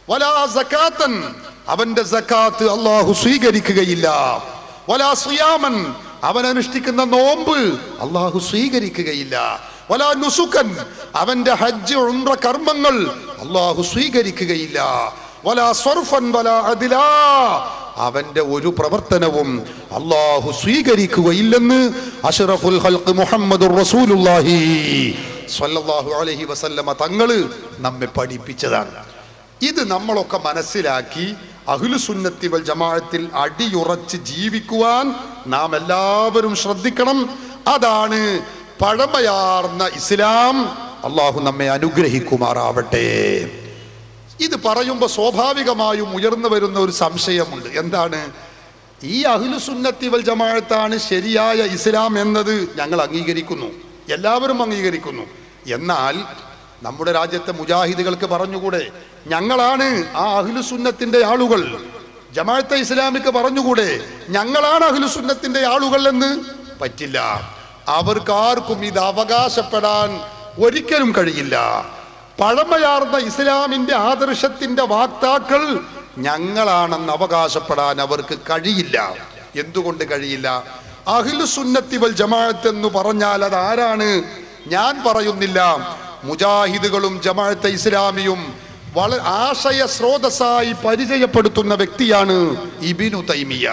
വലാ സകാത്തൻ, അവന്റെ സകാത്ത് അല്ലാഹു സ്വീകരിക്കുകയില്ല. വലാ സിയാമൻ, അവൻ അനുഷ്ഠിക്കുന്ന നോമ്പ് അല്ലാഹു സ്വീകരിക്കുകയില്ല. വലാ നുസുക്കൻ, അവന്റെ ഹജ്ജ് ഉംറ കർമ്മങ്ങൾ അല്ലാഹു സ്വീകരിക്കുകയില്ല. വലാ സർഫൻ വലാ അദ്ലാ, അവന്റെ ഒരു പ്രവർത്തനവും അല്ലാഹു സ്വീകരിക്കുകയില്ലെന്ന് അഷ്റഫുൽ ഖൽഖ് മുഹമ്മദുർ റസൂലുള്ളാഹി സ്വല്ലല്ലാഹു അലൈഹി വസല്ലമ തങ്ങൾ നമ്മെ പഠിപ്പിച്ചതാണ്. ഇത് നമ്മളൊക്കെ മനസ്സിലാക്കി അഹ്ലുസുന്നത്തി വൽ ജമാഅത്തിൽ അടിയുറച്ച് ജീവിക്കുവാൻ നാം എല്ലാവരും ശ്രദ്ധിക്കണം. അതാണ് പഴമയാർന്ന ഇസ്ലാം. അല്ലാഹു നമ്മെ അനുഗ്രഹിക്കുമാറാവട്ടെ. ഇത് പറയുമ്പോൾ സ്വാഭാവികമായും ഉയർന്നു വരുന്ന ഒരു സംശയമുണ്ട്. എന്താണ്? ഈ അഹ്ലുസുന്നത്തി വൽ ജമാഅത്താണ് ശരിയായ ഇസ്ലാം എന്നത് ഞങ്ങൾ അംഗീകരിക്കുന്നു, എല്ലാവരും അംഗീകരിക്കുന്നു. എന്നാൽ നമ്മുടെ രാജ്യത്തെ മുജാഹിദുകൾക്ക് പറഞ്ഞുകൂടെ, ഞങ്ങളാണ് ആ അഹ്ലുസുന്നത്തിന്റെ ആളുകൾ? ജമാഅത്തെ ഇസ്ലാമിക്ക് പറഞ്ഞുകൂടെ, ഞങ്ങളാണ് അഹ്ലുസുന്നത്തിന്റെ ആളുകൾ എന്ന്? പറ്റില്ല. അവർക്കാർക്കും ഇത് അവകാശപ്പെടാൻ ഒരിക്കലും കഴിയില്ല. പഴമയാർന്ന ഇസ്ലാമിന്റെ ആദർശത്തിന്റെ വാക്താക്കൾ ഞങ്ങളാണെന്ന് അവകാശപ്പെടാൻ അവർക്ക് കഴിയില്ല. എന്തുകൊണ്ട് കഴിയില്ല? അഹ്ലുസുന്നത്തി വൽ ജമാഅത്ത് എന്ന് പറഞ്ഞാൽ അത് ആരാണ്? ഞാൻ പറയുന്നില്ല. മുജാഹിദുകളും ജമാഅത്തെ ഇസ്ലാമിയും വളരെ ആശയ സ്രോതസ്സായി പരിചയപ്പെടുത്തുന്ന വ്യക്തിയാണ് ഇബ്നു തൈമിയ.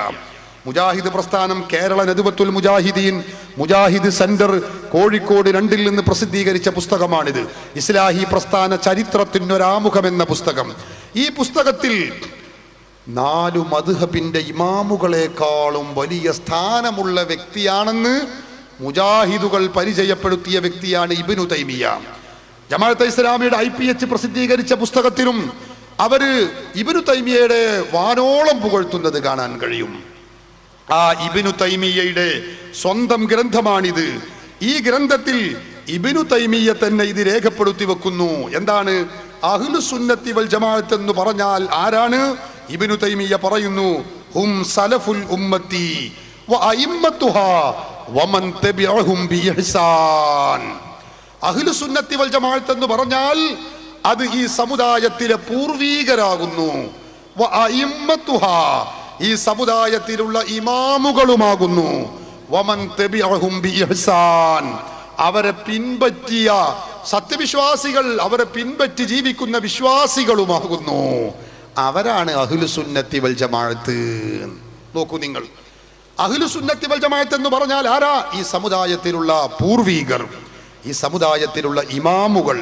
മുജാഹിദ് പ്രസ്ഥാനം കേരള നദ്വത്തുൽ മുജാഹിദീൻ മുജാഹിദ് സെന്റർ കോഴിക്കോട് 2 നിന്ന് പ്രസിദ്ധീകരിച്ച പുസ്തകമാണിത്. ഇസ്ലാഹി പ്രസ്ഥാന ചരിത്രത്തിനൊരാമുഖം എന്ന പുസ്തകം. ഈ പുസ്തകത്തിൽ 4 മദ്ഹബിന്റെ ഇമാമുകളെക്കാളും വലിയ സ്ഥാനമുള്ള വ്യക്തിയാണെന്ന് മുജാഹിദുകൾ പരിചയപ്പെടുത്തിയ വ്യക്തിയാണ് ഇബ്നു തൈമിയ. ജമാഅത്തെ ഇസ്ലാമിയുടെ IPH പ്രസിദ്ധീകരിച്ച പുസ്തകത്തിലും അവര് ഇബ്നു തൈമിയയുടെ വാനോളം പുകഴ്ത്തുന്നത് കാണാൻ കഴിയും. ആ ഇബ്നു തൈമിയയുടെ സ്വന്തം ഗ്രന്ഥമാണിത്. ഈ ഗ്രന്ഥത്തിൽ ഇബ്നു തൈമിയ്യ തന്നെ ഇത് രേഖപ്പെടുത്തി വെക്കുന്നു. എന്താണ് അഹ്ലുസുന്നത്തി വൽ ജമാഅത്ത് എന്ന് പറഞ്ഞാൽ ആരാണ്? ഇബ്നു തൈമിയ്യ പറയുന്നു, ഹും സലഫുൽ ഉമ്മത്തി വഅഇമ്മത്തുഹാ വമൻ തബിഅഹും ബിഇഹ്സാൻ. അഹ്ലുസുന്നത്തി വൽ ജമാഅത്ത് എന്ന് പറഞ്ഞാൽ അത് ഈ സമുദായത്തിലെ പൂർവീകരാകുന്നു. വഅഇമ്മത്തുഹാ, ഈ സമുദായത്തിലുള്ള ഇമാമുകളുമാകുന്നു. വമൻ തബിഅഹും ബിഇഹ്സാൻ, അവരെ പിൻപറ്റിയ സത്യവിശ്വാസികൾ, അവരെ പിൻപറ്റി ജീവിക്കുന്ന വിശ്വാസികളുമാകുന്നു. അവരാണ് അഹ്ലുസുന്നത്തി വൽ ജമാഅത്ത്. നോക്കൂ നിങ്ങൾ, അഹ്ലുസുന്നത്തി വൽ ജമാഅത്ത് എന്ന് പറഞ്ഞാൽ ആരാ? ഈ സമുദായത്തിലുള്ള പൂർവീകർ, ഈ സമുദായത്തിലുള്ള ഇമാമുകൾ,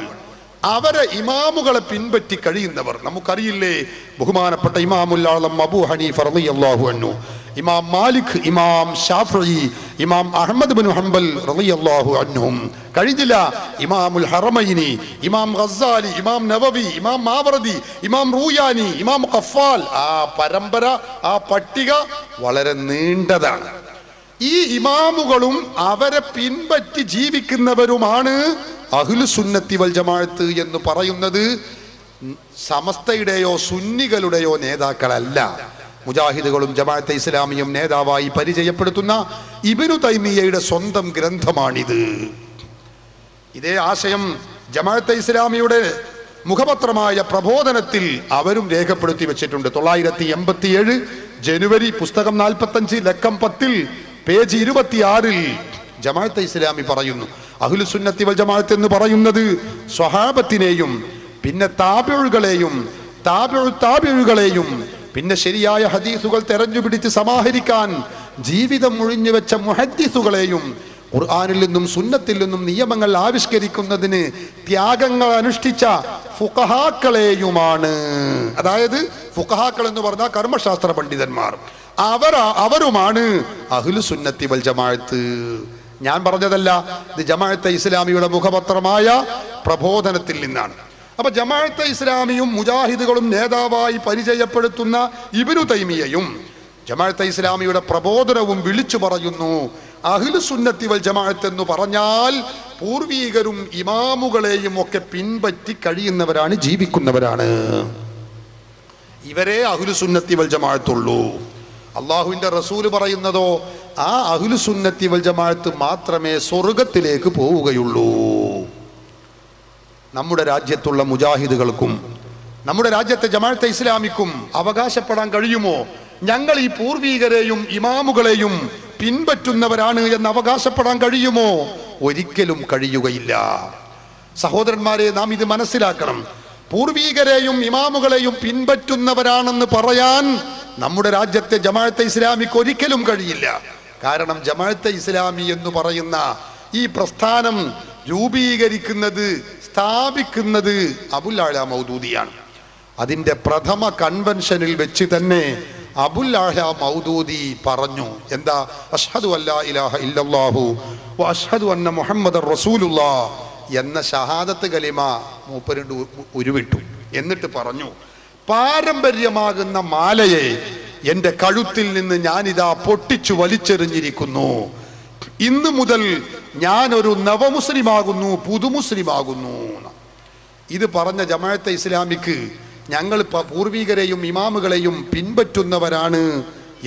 അവരെ ഇമാമുകളെ പിൻപറ്റി കഴിയുന്നവർ. നമുക്കറിയില്ലേ, ബഹുമാനപ്പെട്ട ഇമാമുൽ ആലം അബൂ ഹനീഫ റളിയല്ലാഹു അൻഹു, ഇമാം മാലിക്, ഇമാം ഷാഫിഈ, ഇമാം അഹ്മദ് ബിൻ ഹംബൽ റളിയല്ലാഹു അൻഹും, കഴിഞ്ഞില്ല ഇമാമുൽ ഹറമൈനി, ഇമാം ഗസ്സാലി, ഇമാം നവവി, ഇമാം മാവറദി, ഇമാം റൂയാനി, ഇമാം ഖഫാൽ. ആ പരമ്പര, ആ പട്ടിക വളരെ നീണ്ടതാണ്. ഈ ഇമാമുകളും അവരെ പിൻപറ്റി ജീവിക്കുന്നവരുമാണ് അഹ്ലുസുന്നത്തി വൽ ജമാഅത്ത് എന്ന് പറയുന്നത്. സമസ്തയുടെയോ സുന്നികളുടെയോ നേതാക്കളല്ല. മുജാഹിദുകളും ജമാഅത്തെ ഇസ്ലാമിയും നേതാവായി പരിചയപ്പെടുത്തുന്ന ഇബ്നു തൈമിയ്യയുടെ സ്വന്തം ഗ്രന്ഥമാണിത്. ഇതേ ആശയം ജമാഅത്തെ ഇസ്ലാമിയുടെ മുഖപത്രമായ പ്രബോധനത്തിൽ അവരും രേഖപ്പെടുത്തി വെച്ചിട്ടുണ്ട്. 987 ജനുവരി, പുസ്തകം 45, ലക്കം 10, പേജ് 26 ജമാഅത്തെ ഇസ്ലാമി പറയുന്നു, അഹ്ലുസുന്നത്തി വൽ ജമാഅത്ത് എന്ന് പറയുന്നത് സ്വഹാബത്തിനെയും പിന്നെ താബിഉകളെയും താബിഉകളെയും പിന്നെ ശരിയായ ഹദീസുകൾ തെരഞ്ഞുപിടിച്ച് സമാഹരിക്കാൻ ജീവിതം ഒഴിഞ്ഞു വെച്ച മുഹദ്ദിസുകളെയും ഖുർആനിൽ നിന്നും സുന്നത്തിൽ നിന്നും നിയമങ്ങൾ ആവിഷ്കരിക്കുന്നതിന് ത്യാഗങ്ങൾ അനുഷ്ഠിച്ച ഫുഖഹാക്കളെയുമാണ്. അതായത് ഫുഖഹാക്കൾ എന്ന് പറഞ്ഞാൽ കർമ്മശാസ്ത്ര പണ്ഡിതന്മാർ, അവരുമാണ് അഹ്ലുസുന്നത്തി വൽ ജമാഅത്ത്. ഞാൻ പറഞ്ഞതല്ല, ഇത് ജമാഅത്തെ ഇസ്ലാമിയുടെ മുഖപത്രമായ പ്രബോധനത്തിൽ നിന്നാണ്. അപ്പൊ ജമാഅത്തെ ഇസ്ലാമിയും മുജാഹിദുകളും നേതാവായി പരിചയപ്പെടുത്തുന്ന ഇബ്നു തൈമിയ്യയും ജമാഅത്തെ ഇസ്ലാമിയുടെ പ്രബോധനവും വിളിച്ചു പറയുന്നു, അഹ്ലുസുന്നത്തി വൽ ജമാഅത്ത് എന്ന് പറഞ്ഞാൽ പൂർവീകരും ഇമാമുകളെയും ഒക്കെ പിൻപറ്റി കഴിയുന്നവരാണ്, ജീവിക്കുന്നവരാണ്. ഇവരെ അഹ്ലുസുന്നത്തി വൽ ജമാഅത്തുള്ളൂ. അള്ളാഹുവിന്റെ റസൂല് പറയുന്നതോ ആ അഹ്ലുസുന്നത്തി വൽ ജമാഅത്ത് മാത്രമേ സ്വർഗത്തിലേക്ക് പോവുകയുള്ളൂ. നമ്മുടെ രാജ്യത്തുള്ള മുജാഹിദുകൾക്കും നമ്മുടെ രാജ്യത്തെ ജമാഅത്തെ ഇസ്ലാമിക്കും അവകാശപ്പെടാൻ കഴിയുമോ ഞങ്ങൾ ഈ പൂർവീകരെയും ഇമാമുകളെയും പിൻപറ്റുന്നവരാണ് എന്ന് അവകാശപ്പെടാൻ കഴിയുമോ? ഒരിക്കലും കഴിയുകയില്ല. സഹോദരന്മാരെ, നാം ഇത് മനസ്സിലാക്കണം. പൂർവീകരെയും ഇമാമുകളെയും പിൻപറ്റുന്നവരാണെന്ന് പറയാൻ നമ്മുടെ രാജ്യത്തെ ജമാഅത്തെ ഇസ്ലാമിക്ക് ഒരിക്കലും കഴിയില്ല. കാരണം ജമാഅത്തെ ഇസ്ലാമി എന്ന് പറയുന്ന ഈ പ്രസ്ഥാനം രൂപീകരിക്കുന്നത്, സ്ഥാപിക്കുന്നത് അബുൽ അഅ്ല മൗദൂദിയാണ്. അതിൻ്റെ പ്രഥമ കൺവെൻഷനിൽ വെച്ച് തന്നെ അബുൽ അഅ്ല മൗദൂദി പറഞ്ഞു, എന്താ? അഷ്ഹദു അല്ലാ ഇലാഹ ഇല്ലല്ലാഹു വ അഷ്ഹദു അന്ന മുഹമ്മദർ റസൂലുള്ളാഹ് എന്ന ഷഹാദത്ത് കലിമ മൂപ്പരുണ്ട് ഉരുവിട്ടു. എന്നിട്ട് പറഞ്ഞു, പാരമ്പര്യമാകുന്ന മാലയെ എൻ്റെ കഴുത്തിൽ നിന്ന് ഞാനിതാ പൊട്ടിച്ചു വലിച്ചെറിഞ്ഞിരിക്കുന്നു. ഇന്ന് മുതൽ ഞാനൊരു നവമുസ്ലിമാകുന്നു, പുതുമുസ്ലിമാകുന്നു. ഇത് പറഞ്ഞ ജമാഅത്തെ ഇസ്ലാമിക്ക് ഞങ്ങൾ പൂർവീകരെയും ഇമാമുകളെയും പിൻപറ്റുന്നവരാണ്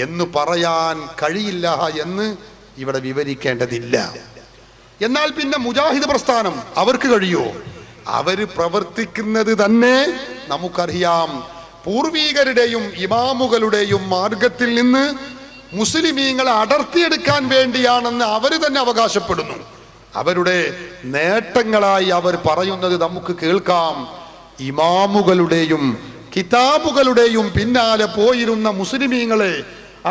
എന്ന് പറയാൻ കഴിയില്ല എന്ന് ഇവിടെ വിവരിക്കേണ്ടതില്ല. എന്നാൽ പിന്നെ മുജാഹിദ് പ്രസ്ഥാനം അവർക്ക് കഴിയോ? അവര് പ്രവർത്തിക്കുന്നത് തന്നെ നമുക്കറിയാം. പൂർവീകരുടെയും ഇമാമുകളുടെയും മാർഗത്തിൽ നിന്ന് മുസ്ലിമീങ്ങളെ അടർത്തിയെടുക്കാൻ വേണ്ടിയാണെന്ന് അവർ തന്നെ അവകാശപ്പെടുന്നു. അവരുടെ നേട്ടങ്ങളായി അവർ പറയുന്നത് നമുക്ക് കേൾക്കാം. ഇമാമുകളുടെയും കിതാബുകളുടെയും പിന്നാലെ പോയിരുന്ന മുസ്ലിമീങ്ങളെ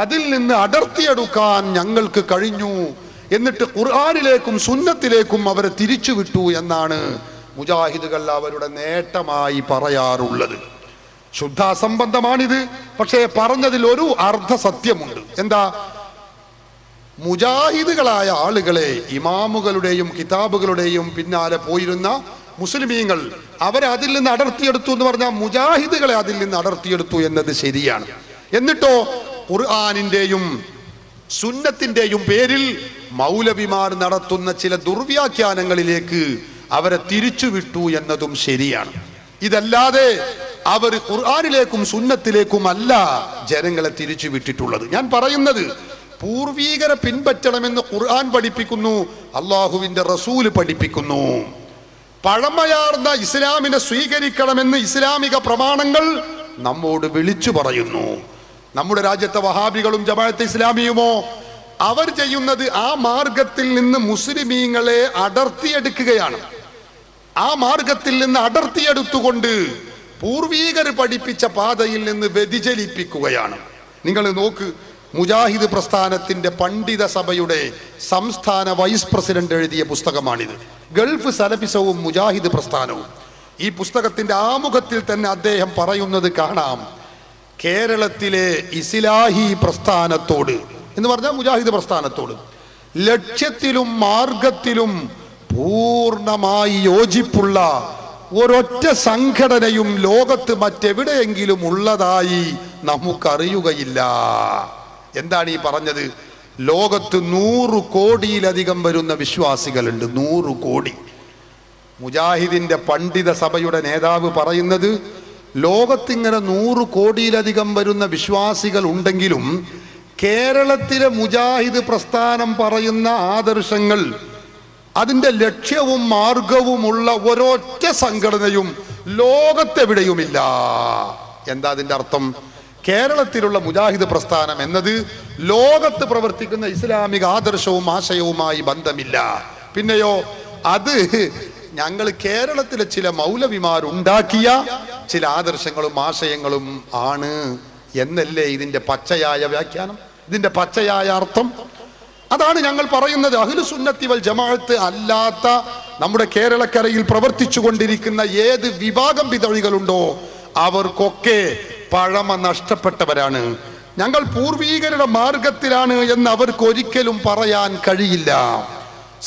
അതിൽ നിന്ന് അടർത്തിയെടുക്കാൻ ഞങ്ങൾക്ക് കഴിഞ്ഞു. എന്നിട്ട് ഖുർആനിലേക്കും സുന്നത്തിലേക്കും അവരെ തിരിച്ചുവിട്ടു എന്നാണ് മുജാഹിദുകൾ അവരുടെ നേട്ടമായി പറയാറുള്ളത്. ശുദ്ധാസംബന്ധമാണിത്. പക്ഷേ പറഞ്ഞതിൽ ഒരു അർദ്ധസത്യമുണ്ട്. എന്താ? മുജാഹിദുകളായ ആളുകളെ ഇമാമുകളുടെയും കിതാബുകളുടെയും പിന്നാലെ പോയിരുന്ന മുസ്ലിമീങ്ങൾ അവരെ അതിൽ നിന്ന് അടർത്തിയെടുത്തു എന്ന് പറഞ്ഞാൽ മുജാഹിദുകളെ അതിൽ നിന്ന് അടർത്തിയെടുത്തു എന്നത് ശരിയാണ്. എന്നിട്ടോ ഖുർആനിന്റെയും സുന്നത്തിന്റെയും പേരിൽ മൗലവിമാർ നടത്തുന്ന ചില ദുർവ്യാഖ്യാനങ്ങളിലേക്ക് അവരെ തിരിച്ചുവിട്ടു എന്നതും ശരിയാണ്. ഇതല്ലാതെ അവർ ഖുർആനിലേക്കും സുന്നത്തിലേക്കും അല്ല ജനങ്ങളെ തിരിച്ചു വിട്ടിട്ടുള്ളത്. ഞാൻ പറയുന്നത് പൂർവീകരെ പിൻപറ്റണമെന്ന് ഖുർആൻ പഠിപ്പിക്കുന്നു, അള്ളാഹുവിന്റെ റസൂല് പഠിപ്പിക്കുന്നു. പഴമയാർന്ന ഇസ്ലാമിനെ സ്വീകരിക്കണമെന്ന് ഇസ്ലാമിക പ്രമാണങ്ങൾ നമ്മോട് വിളിച്ചു പറയുന്നു. നമ്മുടെ രാജ്യത്തെ വഹാബികളും ജമാഅത്തെ ഇസ്ലാമിയുമോ അവർ ചെയ്യുന്നത് ആ മാർഗത്തിൽ നിന്ന് മുസ്ലിമീങ്ങളെ അടർത്തിയെടുക്കുകയാണ്. ആ മാർഗത്തിൽ നിന്ന് അടർത്തിയെടുത്തുകൊണ്ട് പൂർവീകർ പഠിപ്പിച്ച പാതയിൽ നിന്ന് വ്യതിചലിപ്പിക്കുകയാണ്. നിങ്ങൾ നോക്ക്, മുജാഹിദ് പ്രസ്ഥാനത്തിന്റെ പണ്ഡിത സഭയുടെ സംസ്ഥാന വൈസ് പ്രസിഡന്റ് എഴുതിയ പുസ്തകമാണിത്. ഗൾഫ് സലഫിസവും മുജാഹിദ് പ്രസ്ഥാനവും. ഈ പുസ്തകത്തിന്റെ ആമുഖത്തിൽ തന്നെ അദ്ദേഹം പറയുന്നത് കാണാം, കേരളത്തിലെ ഇസ്ലാഹി പ്രസ്ഥാനത്തോട് എന്ന് പറഞ്ഞാൽ മുജാഹിദ് പ്രസ്ഥാനത്തോട് ലക്ഷ്യത്തിലും മാർഗത്തിലും പൂർണ്ണമായി യോജിപ്പുള്ള ഒരൊറ്റ സംഘടനയും ലോകത്ത് മറ്റെവിടെയെങ്കിലും ഉള്ളതായി നമുക്കറിയുകയില്ല. എന്താണ് ഈ പറഞ്ഞത്? ലോകത്ത് 100 കോടിയിലധികം വരുന്ന വിശ്വാസികളുണ്ട്. 100 കോടി. മുജാഹിദിന്റെ പണ്ഡിത സഭയുടെ നേതാവ് പറയുന്നത് ലോകത്തിങ്ങനെ 100 കോടിയിലധികം വരുന്ന വിശ്വാസികൾ ഉണ്ടെങ്കിലും കേരളത്തിലെ മുജാഹിദ് പ്രസ്ഥാനം പറയുന്ന ആദർശങ്ങൾ, അതിന്റെ ലക്ഷ്യവും മാർഗവുമുള്ള ഒരൊറ്റ സംഘടനയും ലോകത്തെവിടെയുമില്ല. എന്താ അതിന്റെ അർത്ഥം? കേരളത്തിലുള്ള മുജാഹിദ് പ്രസ്ഥാനം എന്നത് ലോകത്ത് പ്രവർത്തിക്കുന്ന ഇസ്ലാമിക ആദർശവും ആശയവുമായി ബന്ധമില്ല. പിന്നെയോ അത് ഞങ്ങൾ കേരളത്തിലെ ചില മൗലവിമാരുണ്ടാക്കിയ ചില ആദർശങ്ങളും ആശയങ്ങളും ആണ് എന്നല്ലേ ഇതിന്റെ പച്ചയായ വ്യാഖ്യാനം, ഇതിന്റെ പച്ചയായ അർത്ഥം? അതാണ് ഞങ്ങൾ പറയുന്നത്. അഹ്ലു സുന്നത്തി വൽ ജമാഅത്ത് അല്ലാത്ത നമ്മുടെ കേരളക്കരയിൽ പ്രവർത്തിച്ചു കൊണ്ടിരിക്കുന്ന ഏത് വിഭാഗം ബിദഅ്കളുണ്ടോ അവർക്കൊക്കെ പഴമ നഷ്ടപ്പെട്ടവരാണ്. ഞങ്ങൾ പൂർവീകരുടെ മാർഗത്തിലാണ് എന്ന് അവർക്ക് ഒരിക്കലും പറയാൻ കഴിയില്ല.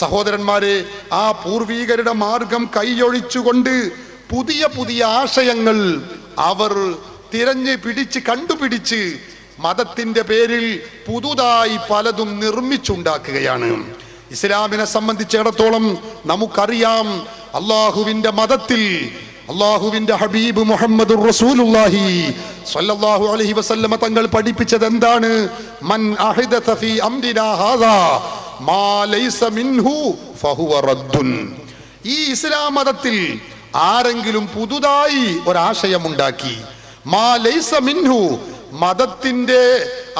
സഹോദരന്മാരെ, ആ പൂർവീകരുടെ മാർഗം കൈയൊഴിച്ചുകൊണ്ട് പുതിയ പുതിയ ആശയങ്ങൾ അവർ തിരഞ്ഞ് പിടിച്ച് കണ്ടുപിടിച്ച് മതത്തിന്റെ പേരിൽ പുതുതായി പലതും നിർമ്മിച്ചുണ്ടാക്കുകയാണ്. ഇസ്ലാമിനെ സംബന്ധിച്ചിടത്തോളം നമുക്കറിയാം, അള്ളാഹുവിന്റെ മതത്തിൽ അള്ളാഹുവിന്റെ ഹബീബ് മുഹമ്മദുർ റസൂലുള്ളാഹി സ്വല്ലല്ലാഹു അലൈഹി വസല്ലമ തങ്ങൾ പഠിപ്പിച്ചത് എന്താണ്? മൻ അഹദസ ഫീ അംരിനാ ഹാദാ മാ ലൈസ മിൻഹു ഫഹുവ റദ്ദുൻ. ഈ ഇസ്ലാം മതത്തിൽ ആരെങ്കിലും പുതുതായി ഒരാശയമുണ്ടാക്കി, മാ ലൈസ മിൻഹു, മതത്തിന്റെ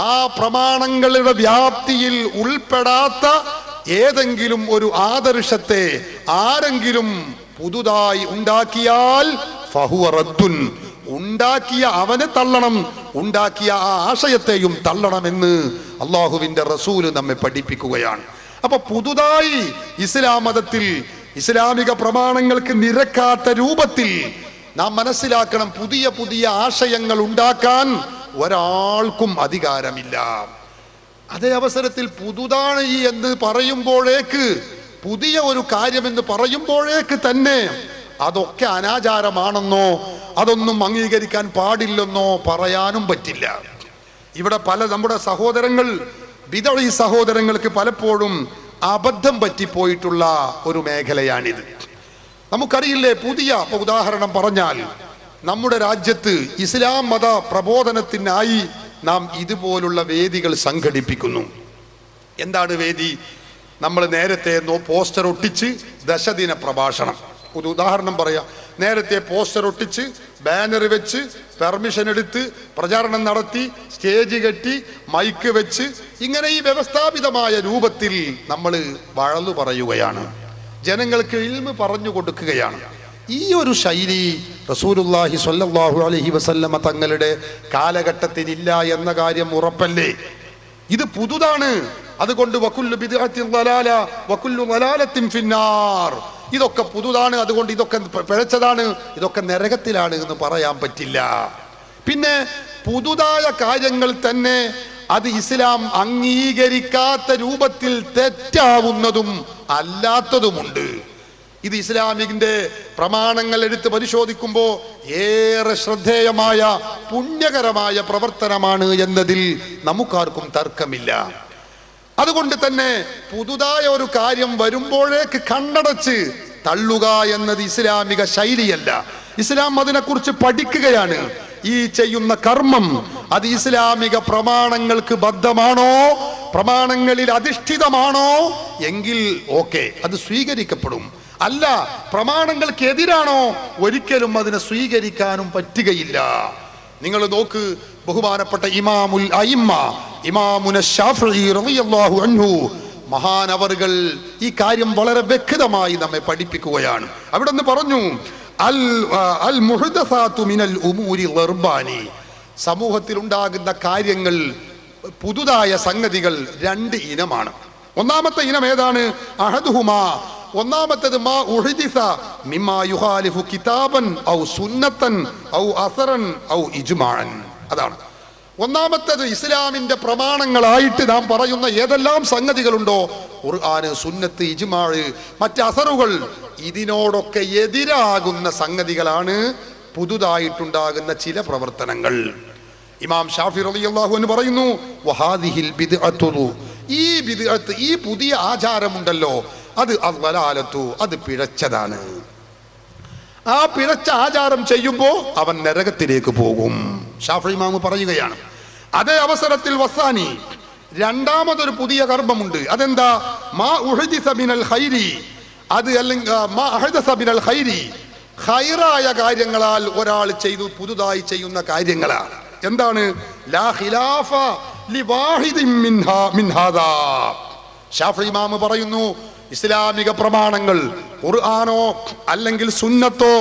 ആ പ്രമാണങ്ങളുടെ വ്യാപ്തിയിൽ ഉൾപ്പെടാത്ത ഏതെങ്കിലും ഒരു ആദർശത്തെ ആരെങ്കിലും പുതുതായി ഉണ്ടാക്കിയാൽ ഫഹുവ റദ്ദുൻ, ഉണ്ടാക്കിയ അവനെ തള്ളണം, ഉണ്ടാക്കിയ ആ ആശയത്തെയും തള്ളണമെന്ന് അള്ളാഹുവിന്റെ റസൂല് നമ്മെ പഠിപ്പിക്കുകയാണ്. അപ്പൊ പുതുതായി ഇസ്ലാം മതത്തിൽ ഇസ്ലാമിക പ്രമാണങ്ങൾക്ക് നിരക്കാത്ത രൂപത്തിൽ നാം മനസ്സിലാക്കണം, പുതിയ പുതിയ ആശയങ്ങൾ ഉണ്ടാക്കാൻ ഒരാൾക്കും അധികാരമില്ല. അതേ അവസരത്തിൽ പുതുതാണ് ഈ എന്ന് പറയുമ്പോഴേക്ക്, പുതിയ ഒരു കാര്യമെന്ന് പറയുമ്പോഴേക്ക് തന്നെ അതൊക്കെ അനാചാരമാണെന്നോ അതൊന്നും അംഗീകരിക്കാൻ പാടില്ലെന്നോ പറയാനും പറ്റില്ല. ഇവിടെ പല നമ്മുടെ സഹോദരങ്ങൾ, ബിദഈ സഹോദരങ്ങൾക്ക് പലപ്പോഴും അബദ്ധം പറ്റിപ്പോയിട്ടുള്ള ഒരു മേഖലയാണിത്. നമുക്കറിയില്ലേ, പുതിയ ഉദാഹരണം പറഞ്ഞാൽ നമ്മുടെ രാജ്യത്ത് ഇസ്ലാം മത പ്രബോധനത്തിനായി നാം ഇതുപോലുള്ള വേദികൾ സംഘടിപ്പിക്കുന്നു. എന്താണ് വേദി? നമ്മൾ നേരത്തെ പോസ്റ്റർ ഒട്ടിച്ച് ദശദിന പ്രഭാഷണം, ഒരു ഉദാഹരണം പറയാം, നേരത്തെ പോസ്റ്റർ ഒട്ടിച്ച് ബാനർ വെച്ച് പെർമിഷൻ എടുത്ത് പ്രചാരണം നടത്തി സ്റ്റേജ് കെട്ടി മൈക്ക് വെച്ച് ഇങ്ങനെ ഈ വ്യവസ്ഥാപിതമായ രൂപത്തിൽ നമ്മൾ വഴന്നു പറയുകയാണ്, ജനങ്ങൾക്ക് ഇൽമ് പറഞ്ഞു കൊടുക്കുകയാണ്. ഈ ഒരു ശൈലി റസൂലുള്ളാഹി സ്വല്ലല്ലാഹു അലൈഹി വസല്ലമ തങ്ങളുടെ കാലഘട്ടത്തിലില്ല എന്ന കാര്യം ഉറപ്പല്ലേ? ഇത് പുതുതാണ്. അതുകൊണ്ട് വകുല്ലു ബിദ്അത്തിൻ ളലാല വകുല്ലു ളലാലത്തിൻ ഫിന്നാർ, ഇതൊക്കെ പുതുതാണ്, അതുകൊണ്ട് ഇതൊക്കെ പിഴച്ചതാണ്, ഇതൊക്കെ നരകത്തിലാണ് എന്ന് പറയാൻ പറ്റില്ല. പിന്നെ പുതുതായ കാര്യങ്ങൾ തന്നെ അത് ഇസ്ലാം അംഗീകരിക്കാത്ത രൂപത്തിൽ തെറ്റാവുന്നതും അല്ലാത്തതുമുണ്ട്. ഇത് ഇസ്ലാമിന്റെ പ്രമാണങ്ങൾ എടുത്ത് പരിശോധിക്കുമ്പോൾ ഏറെ ശ്രദ്ധേയമായ പുണ്യകരമായ പ്രവർത്തനമാണ് എന്നതിൽ നമുക്കാർക്കും തർക്കമില്ല. അതുകൊണ്ട് തന്നെ പുതുതായ ഒരു കാര്യം വരുമ്പോഴേക്ക് കണ്ണടച്ച് തള്ളുക എന്നത് ഇസ്ലാമിക ശൈലിയല്ല. ഇസ്ലാം അതിനെക്കുറിച്ച് പഠിക്കുകയാണ്. ഈ ചെയ്യുന്ന കർമ്മം അത് ഇസ്ലാമിക പ്രമാണങ്ങൾക്ക് ബദ്ധമാണോ, പ്രമാണങ്ങളിൽ അധിഷ്ഠിതമാണോ എങ്കിൽ ഓക്കെ, അത് സ്വീകരിക്കപ്പെടും. അല്ല, പ്രമാണങ്ങൾക്ക് എതിരാണോ, ഒരിക്കലും അതിനെ സ്വീകരിക്കാനും പറ്റുകയില്ല. നിങ്ങൾ നോക്ക്, ബഹുമാനപ്പെട്ട ഇമാമുൽ അയിമ്മ ഇമാമുന ശാഫിഈ റളിയല്ലാഹു അൻഹു മഹാനവറുകൾ ഈ കാര്യം വളരെ വ്യക്തമായി നമ്മെ പഠിപ്പിക്കുകയാണ്. അവിടെ നിന്ന് പറഞ്ഞു, അൽ മുഹ്ദസാതു മിനൽ ഉമൂരി ളർബാനി, സമൂഹത്തിൽ ഉണ്ടാകുന്ന കാര്യങ്ങൾ, പുതുതായ സംഗതികൾ രണ്ട് ഇനമാണ്. ഒന്നാമത്തെ ഇനം ഏതാണ്? അഹദുഹുമാ, ഒന്നാമത്തേത് മാ ഉഹ്ദിസ മിമ്മാ യുഖാലിഫു കിതാബൻ ഔ സുന്നത്തൻ ഔ അസറൻ ഔ ഇജ്മാഅൻ. അതാണ് ഒന്നാമത്തേത്. ഇസ്ലാമിന്റെ പ്രമാണങ്ങളായിട്ട് നാം പറയുന്ന ഏതെല്ലാം സംഗതികളുണ്ടോ, ഖുർആന്, സുന്നത്ത്, ഇജ്മാഅ്, മറ്റ് അസറുകൾ, ഇതിനോടൊക്കെ എതിരാകുന്ന സംഗതികളാണ് പുതുതായിട്ടുണ്ടാകുന്ന ചില പ്രവർത്തനങ്ങൾ. ഇമാം ഷാഫി റളിയല്ലാഹു അൻഹു പറയുന്നു, വഹാദിഹിൽ ബിദ്അത്തു, ഈ ബിദ്അത്ത്, ഈ പുതിയ ആചാരമുണ്ടല്ലോ, അത് അദ്വലാലത്തു, അത് പിഴച്ചതാണ്. ആ പിഴച്ച ആചാരം ചെയ്യുമ്പോൾ അവൻ നരകത്തിലേക്ക് പോകും. ഷാഫി ഇമാം പറയുകയാണ്. അതേ അവസരത്തിൽ വസാനി, രണ്ടാമതൊരു പുതിയ കർമ്മമുണ്ട്. അതെന്താ? മാ ഉഹദിസ മിനൽ ഖൈരി, അത് അല്ലെങ്കിൽ മാ അഹദസ മിനൽ ഖൈരി, ഖൈറായ കാര്യങ്ങളാൽ ഒരാൾ ചെയ്തു പുതുതായി ചെയ്യുന്ന കാര്യങ്ങളാണ്. എന്താണ്? ലാ ഖിലാഫ ലിവാഹിദിൻ മിൻ ഹാദാ. ഷാഫി ഇമാം പറയുന്നു, ഇസ്ലാമിക പ്രമാണങ്ങൾ, ഖുർആനോ അല്ലെങ്കിൽ സുന്നത്തോ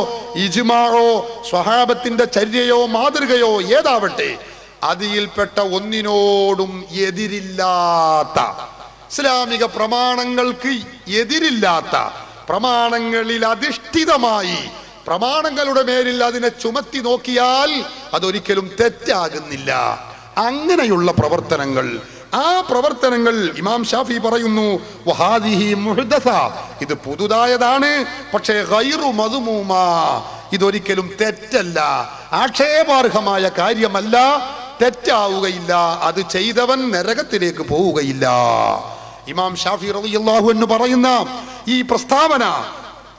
ഇജ്മാഅോ സ്വഹാബത്തിന്റെ ചര്യയോ മാതൃകയോ ഏതാവട്ടെ, അതിൽപ്പെട്ട ഒന്നിനോടും എതിരില്ലാത്ത, ഇസ്ലാമിക പ്രമാണങ്ങൾക്ക് എതിരില്ലാത്ത, പ്രമാണങ്ങളിൽ അധിഷ്ഠിതമായി പ്രമാണങ്ങളുടെ മേലിൽ അതിനെ ചുമത്തി നോക്കിയാൽ അതൊരിക്കലും തെറ്റാകുന്നില്ല. അങ്ങനെയുള്ള പ്രവർത്തനങ്ങൾ, ആ പ്രവർത്തനങ്ങൾ ഇമാം ഷാഫി പറയുന്നു, വഹാദിഹി മുഹ്ദസ, ഇത് പുതുതായതാണ്, പക്ഷേ ഗൈറു മദ്മൂമാ, ഇതൊരിക്കലും തെറ്റല്ല, ആക്ഷേപാർഹമായ കാര്യമല്ല, തെറ്റാവുകയില്ല, അത് ചെയ്തവൻ നരകത്തിലേക്ക് പോവുകയില്ല. ഇമാം ഷാഫി റളിയല്ലാഹു അൻഹു പറയുന്ന ഈ പ്രസ്താവന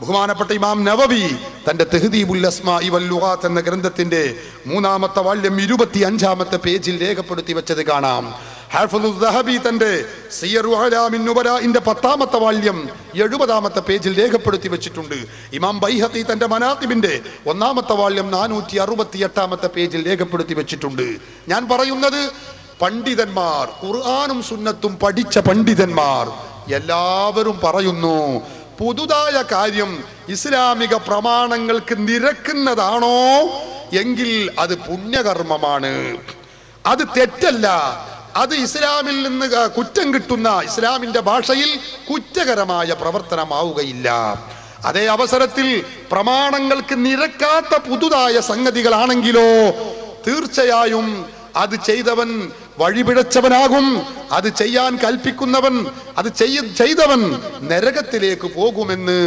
ബഹുമാനപ്പെട്ട ഇമാം നവവി തന്റെ തഹ്ദീബുൽ അസ്മാഇ വൽ ലുഗാത്ത് എന്ന ഗ്രന്ഥത്തിന്റെ 3-ാമത്തെ വാല്യം 25-ാമത്തെ പേജിൽ രേഖപ്പെടുത്തി വെച്ചത് കാണാം. ഹാഫിദുൽ ദഹബി തന്റെ സിയറു അലാമിൻ നുബലാഇന്റെ 10-ാമത്തെ വാല്യം 70-ാമത്തെ പേജിൽ രേഖപ്പെടുത്തി വെച്ചിട്ടുണ്ട്. ഇമാം ബൈഹഖി തന്റെ മനാഖിബിന്റെ 1-ാമത്തെ വാല്യം 468-ാമത്തെ പേജിൽ രേഖപ്പെടുത്തി വെച്ചിട്ടുണ്ട്. ഞാൻ പറയുന്നത്, പണ്ഡിതന്മാർ, ഖുർആനും സുന്നത്തും പഠിച്ച പണ്ഡിതന്മാർ എല്ലാവരും പറയുന്നു, പുതുതായ കാര്യം ഇസ്ലാമിക പ്രമാണങ്ങൾക്ക് നിരക്കുന്നതാണോ എങ്കിൽ അത് പുണ്യകർമ്മമാണ്, അത് തെറ്റല്ല, അത് ഇസ്ലാമിൽ നിന്ന് കുറ്റം കിട്ടുന്ന, ഇസ്ലാമിന്റെ ഭാഷയിൽ കുറ്റകരമായ പ്രവർത്തനമാവുകയില്ല. അതേ അവസരത്തിൽ പ്രമാണങ്ങൾക്ക് നിരക്കാത്ത പുതുതായ സംഗതികളാണെങ്കിലോ തീർച്ചയായും അത് ചെയ്തവൻ വഴിപിഴച്ചവനാകും, അത് ചെയ്യാൻ കൽപ്പിക്കുന്നവൻ, അത് ചെയ്തവൻ നരകത്തിലേക്ക് പോകുമെന്ന്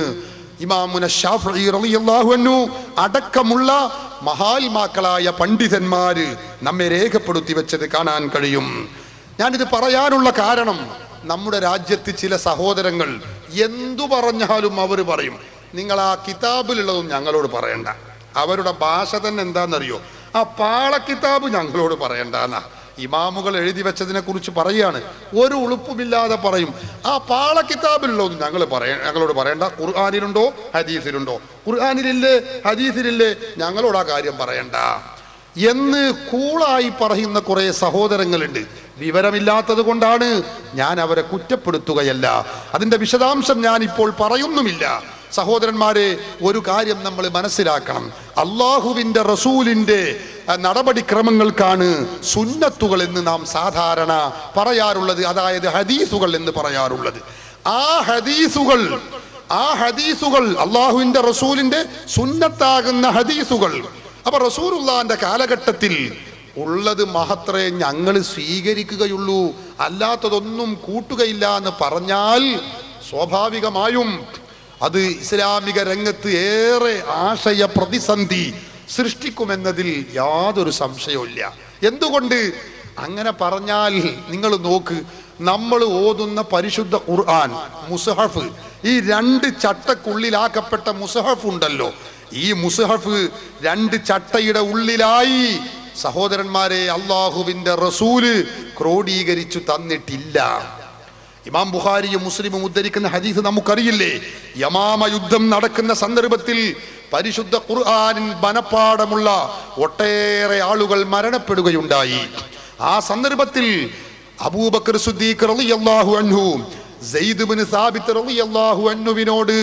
ഇമാമുന ശാഫിഈ റളിയല്ലാഹു അൻഹു അടക്കമുള്ള മഹാത്മാക്കളായ പണ്ഡിതന്മാര് നമ്മെ രേഖപ്പെടുത്തി വെച്ചത് കാണാൻ കഴിയും. ഞാനിത് പറയാനുള്ള കാരണം, നമ്മുടെ രാജ്യത്ത് ചില സഹോദരങ്ങൾ എന്തു പറഞ്ഞാലും അവർ പറയും, നിങ്ങൾ ആ കിതാബിലുള്ളതും ഞങ്ങളോട് പറയണ്ട. അവരുടെ ഭാഷ തന്നെ എന്താണെന്നറിയോ? ആ പാളക്കിതാബ് ഞങ്ങളോട് പറയണ്ടെന്നാ. ഇമാമുകൾ എഴുതി വെച്ചതിനെ കുറിച്ച് പറയുകയാണ്. ഒരു ഉളുപ്പുമില്ലാതെ പറയും, ആ പാളക്കിതാബിലുള്ളതും ഞങ്ങളോട് പറയണ്ട. ഖുർആനിലുണ്ടോ, ഹദീസിലുണ്ടോ? ഖുർആനിലില്ലേ, ഹദീസിലില്ലേ, ഞങ്ങളോട് ആ കാര്യം പറയണ്ട എന്ന് കൂളായി പറയുന്ന കുറെ സഹോദരങ്ങളുണ്ട്. വിവരമില്ലാത്തത് കൊണ്ടാണ്, ഞാൻ അവരെ കുറ്റപ്പെടുത്തുകയല്ല. അതിന്റെ വിശദാംശം ഞാൻ ഇപ്പോൾ പറയുന്നുമില്ല. സഹോദരന്മാരെ, ഒരു കാര്യം നമ്മൾ മനസ്സിലാക്കണം, അള്ളാഹുവിന്റെ റസൂലിന്റെ നടപടിക്രമങ്ങൾക്കാണ് സുന്നത്തുകൾ എന്ന് നാം സാധാരണ പറയാറുള്ളത്, അതായത് ഹദീസുകൾ എന്ന് പറയാറുള്ളത്. ആ ഹദീസുകൾ അള്ളാഹുവിന്റെ റസൂലിന്റെ സുന്നത്താകുന്ന ഹദീസുകൾ. അപ്പൊ റസൂലുള്ളാഹിന്റെ കാലഘട്ടത്തിൽ ഉള്ളത് മാത്രമേ ഞങ്ങൾ സ്വീകരിക്കുകയുള്ളൂ, അല്ലാത്തതൊന്നും കൂട്ടുകയില്ല എന്ന് പറഞ്ഞാൽ സ്വാഭാവികമായും അത് ഇസ്ലാമിക രംഗത്ത് ഏറെ ആശയ പ്രതിസന്ധി സൃഷ്ടിക്കുമെന്നതിൽ യാതൊരു സംശയവുമില്ല. എന്തുകൊണ്ട്? അങ്ങനെ പറഞ്ഞാൽ നിങ്ങൾ നോക്ക്, നമ്മൾ ഓതുന്ന പരിശുദ്ധ ഖുർആൻ മുസ്ഹഫ്, ഈ 2 ചട്ടക്കുള്ളിലാക്കപ്പെട്ട മുസ്ഹഫ് ഉണ്ടല്ലോ, ഈ മുസ്ഹഫ് 2 ചട്ടയുടെ ഉള്ളിലായി സഹോദരന്മാരെ അള്ളാഹുവിന്റെ റസൂല് ക്രോഡീകരിച്ചു തന്നിട്ടില്ല. ഇമാം ബുഖാരിയും മുസ്ലിമും ഉദ്ധരിക്കുന്ന ഹദീസ് നമുക്കറിയില്ലേ? യമാമ യുദ്ധം നടക്കുന്ന സന്ദർഭത്തിൽ പരിശുദ്ധ ഖുർആനിൻ മനപ്പാടമുള്ള ഒട്ടേറെ ആളുകൾ മരണപ്പെടുകയുണ്ടായി. ആ സന്ദർഭത്തിൽ അബൂബക്കർ സിദ്ദീഖ് റളിയല്ലാഹു അൻഹു സയ്യിദ് ഇബ്നു സാബിത്ത് റളിയല്ലാഹു അൻഹുവിനോട്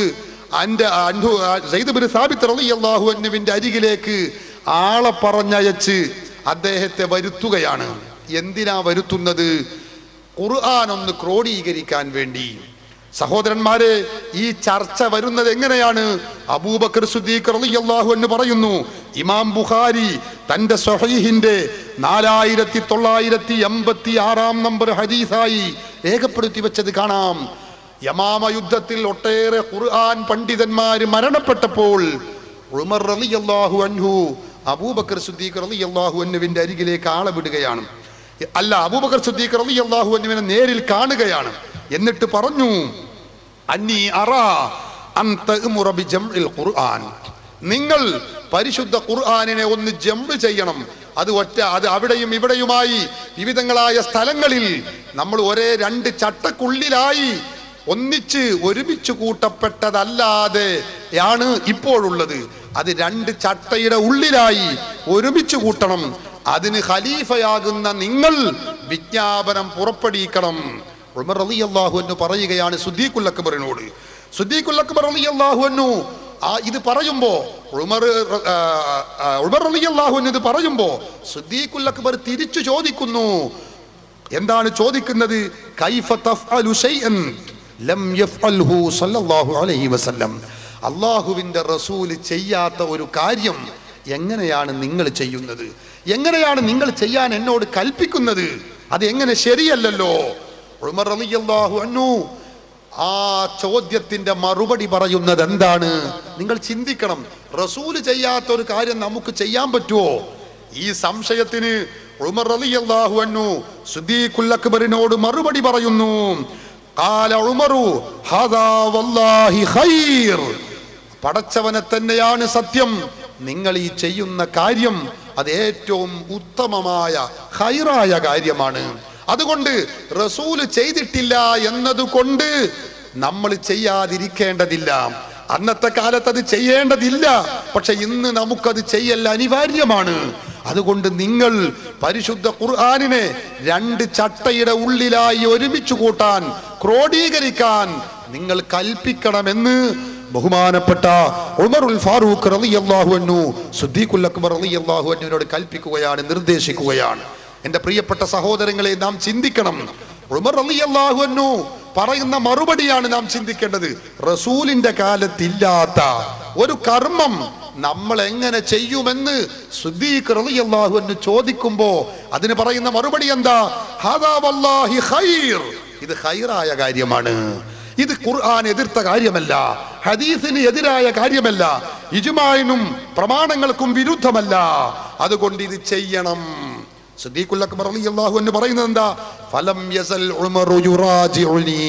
സയ്യിദ് ഇബ്നു സാബിത്ത് റളിയല്ലാഹു അൻഹുവിന്റെ അരികിലേക്ക് ആളെ പറഞ്ഞയച്ച് അദ്ദേഹത്തെ വരുത്തുകയാണ്. എന്തിനാ വരുത്തുന്നത്? ഖുർആൻ ഒന്ന് ക്രോഡീകരിക്കാൻ വേണ്ടി. സഹോദരന്മാരെ, ഈ ചർച്ച വരുന്നത് എങ്ങനെയാണ്? അബൂബക്കർ സിദ്ദീഖ് റളിയല്ലാഹു അൻഹു പറയുന്നു, ഇമാം ബുഖാരി തന്റെ സ്വഹീഹിന്റെ 4986 നമ്പർ ഹദീസായി രേഖപ്പെടുത്തി വെച്ചത് കാണാം. യമാമ യുദ്ധത്തിൽ ഒട്ടേറെ ഖുർആൻ പണ്ഡിതന്മാർ മരണപ്പെട്ടപ്പോൾ ഉമർ റളിയല്ലാഹു അൻഹു അബൂബക്കർ സിദ്ദീഖ് റളിയല്ലാഹു അൻഹുവിന്റെ അരികിലേക്ക് ആളെ വിടുകയാണ്. അബൂബക്കർ സിദ്ദീഖ് റളിയല്ലാഹു അൻഹുവിനെ നേരിൽ കാണുകയാണ്. എന്നിട്ട് പറഞ്ഞു, അന്നി അറാ അൻ തഅ്മുറ ബിജംഇൽ ഖുർആൻ, നിങ്ങൾ പരിശുദ്ധ ഖുർആനിനെ ഒന്ന് ജംഅ് ചെയ്യണം. അത് അവിടെയും ഇവിടെയുമായി വിവിധങ്ങളായ സ്ഥലങ്ങളിൽ നമ്മൾ ഒരേ 2 ചട്ടക്കുള്ളിലായി ഒരുമിച്ച് കൂട്ടപ്പെട്ടതല്ലാതെയാണ് ഇപ്പോഴുള്ളത്. അത് 2 ചട്ടയുടെ ഉള്ളിലായി ഒരുമിച്ച് കൂട്ടണം. അതിന് ഖലീഫയാകുന്ന നിങ്ങൾ വിജ്ഞാപനം പുറപ്പെടുവിക്കണം. ഉമർ റളിയല്ലാഹു അൻഹു പറയുകയാണ് സിദ്ദീഖുൽ അക്ബറിനോട്. സിദ്ദീഖുൽ അക്ബർ റളിയല്ലാഹു അൻഹു ഇത് പറയുമ്പോ ഉമർ റളിയല്ലാഹു അൻഹു ഇത് പറയുമ്പോ സിദ്ദീഖുൽ അക്ബർ തിരിച്ചു ചോദിക്കുന്നു. എന്താണ് ചോദിക്കുന്നത്? കൈഫ തഫ്അലു ശൈഅൻ ലം യഫ്അൽഹു സല്ലല്ലാഹു അലൈഹി വസല്ലം, അല്ലാഹുവിന്റെ റസൂൽ ചെയ്യാത്ത ഒരു കാര്യം എങ്ങനെയാണ് നിങ്ങൾ ചെയ്യുന്നത്? എങ്ങനെയാണ് നിങ്ങൾ ചെയ്യാൻ എന്നോട് കൽപ്പിക്കുന്നത്? അത് എങ്ങനെ ശരിയല്ലല്ലോ. ഉമർ റളിയല്ലാഹു അൻഹു ആ ചോദ്യത്തിന്റെ മറുപടി പറയുന്നത് എന്താണ്? നിങ്ങൾ ചിന്തിക്കണം. റസൂല് ചെയ്യാത്ത ഒരു കാര്യം നമുക്ക് ചെയ്യാൻ പറ്റുമോ? ഈ സംശയത്തിന് ഉമർ റളിയല്ലാഹു അൻഹു സിദ്ദീഖുൽ അക്ബറിനോട് മറുപടി പറയുന്നു. ഖാല ഉമറു ഹദാ വല്ലാഹി ഖൈർ, പടച്ചവനെ തന്നെയാണ് സത്യം, നിങ്ങൾ ഈ ചെയ്യുന്ന കാര്യം അത് ഏറ്റവും ഉത്തമമായ ഖൈറായ കാര്യമാണ്. അതുകൊണ്ട് റസൂല് ചെയ്തിട്ടില്ല എന്നതുകൊണ്ട് നമ്മൾ ചെയ്യാതിരിക്കേണ്ടതില്ല. അന്നത്തെ കാലത്ത് അത് ചെയ്യേണ്ടതില്ല, പക്ഷെ ഇന്ന് നമുക്കത് ചെയ്യൽ അനിവാര്യമാണ്. അതുകൊണ്ട് നിങ്ങൾ പരിശുദ്ധ ഖുർആനിനെ 2 ചട്ടയുടെ ഉള്ളിലായി ഒരുമിച്ച് കൂട്ടാൻ, ക്രോഡീകരിക്കാൻ നിങ്ങൾ കൽപ്പിക്കണമെന്ന് ബഹുമാനപ്പെട്ട ഉമറുൽ ഫാറൂഖ് റളിയല്ലാഹു അൻഹു സിദ്ദീഖുൽ അക്ബർ റളിയല്ലാഹു അൻഹുവിനോട് കൽപ്പിക്കുകയാണ്, നിർദ്ദേശിക്കുകയാണ്. എൻ്റെ പ്രിയപ്പെട്ട സഹോദരങ്ങളെ, നാം ചിന്തിക്കണം. ഉമർ റളിയല്ലാഹു അൻഹു പറയുന്ന മറുപടിയാണ് നാം ചിന്തിക്കേണ്ടത്. റസൂലിന്റെ കാലത്തില്ലാത്ത ഒരു കർമ്മം നമ്മൾ എങ്ങനെ ചെയ്യുമെന്ന് സിദ്ദീഖ് റളിയല്ലാഹു അൻഹു ചോദിക്കുമ്പോ അതിന് പറയുന്ന മറുപടി എന്താ? ഹദാ വല്ലാഹി ഖൈർ, ഇത് ഖൈറായ കാര്യമാണ്. ഇത് ഖുർആൻ എതിർത്ത കാര്യമല്ല, ഹദീസിന് എതിരായ കാര്യമല്ല, ഇജ്മാഇനും പ്രമാണങ്ങൾക്കും വിരുദ്ധമല്ല. അതുകൊണ്ട് ഇത് ചെയ്യണം. സിദ്ദീഖുൽ അക്ബർ റളിയല്ലാഹു അൻഹു പറയുന്നത് എന്താ? ഫലം യസൽ ഉമറു യുറാജിഉനി,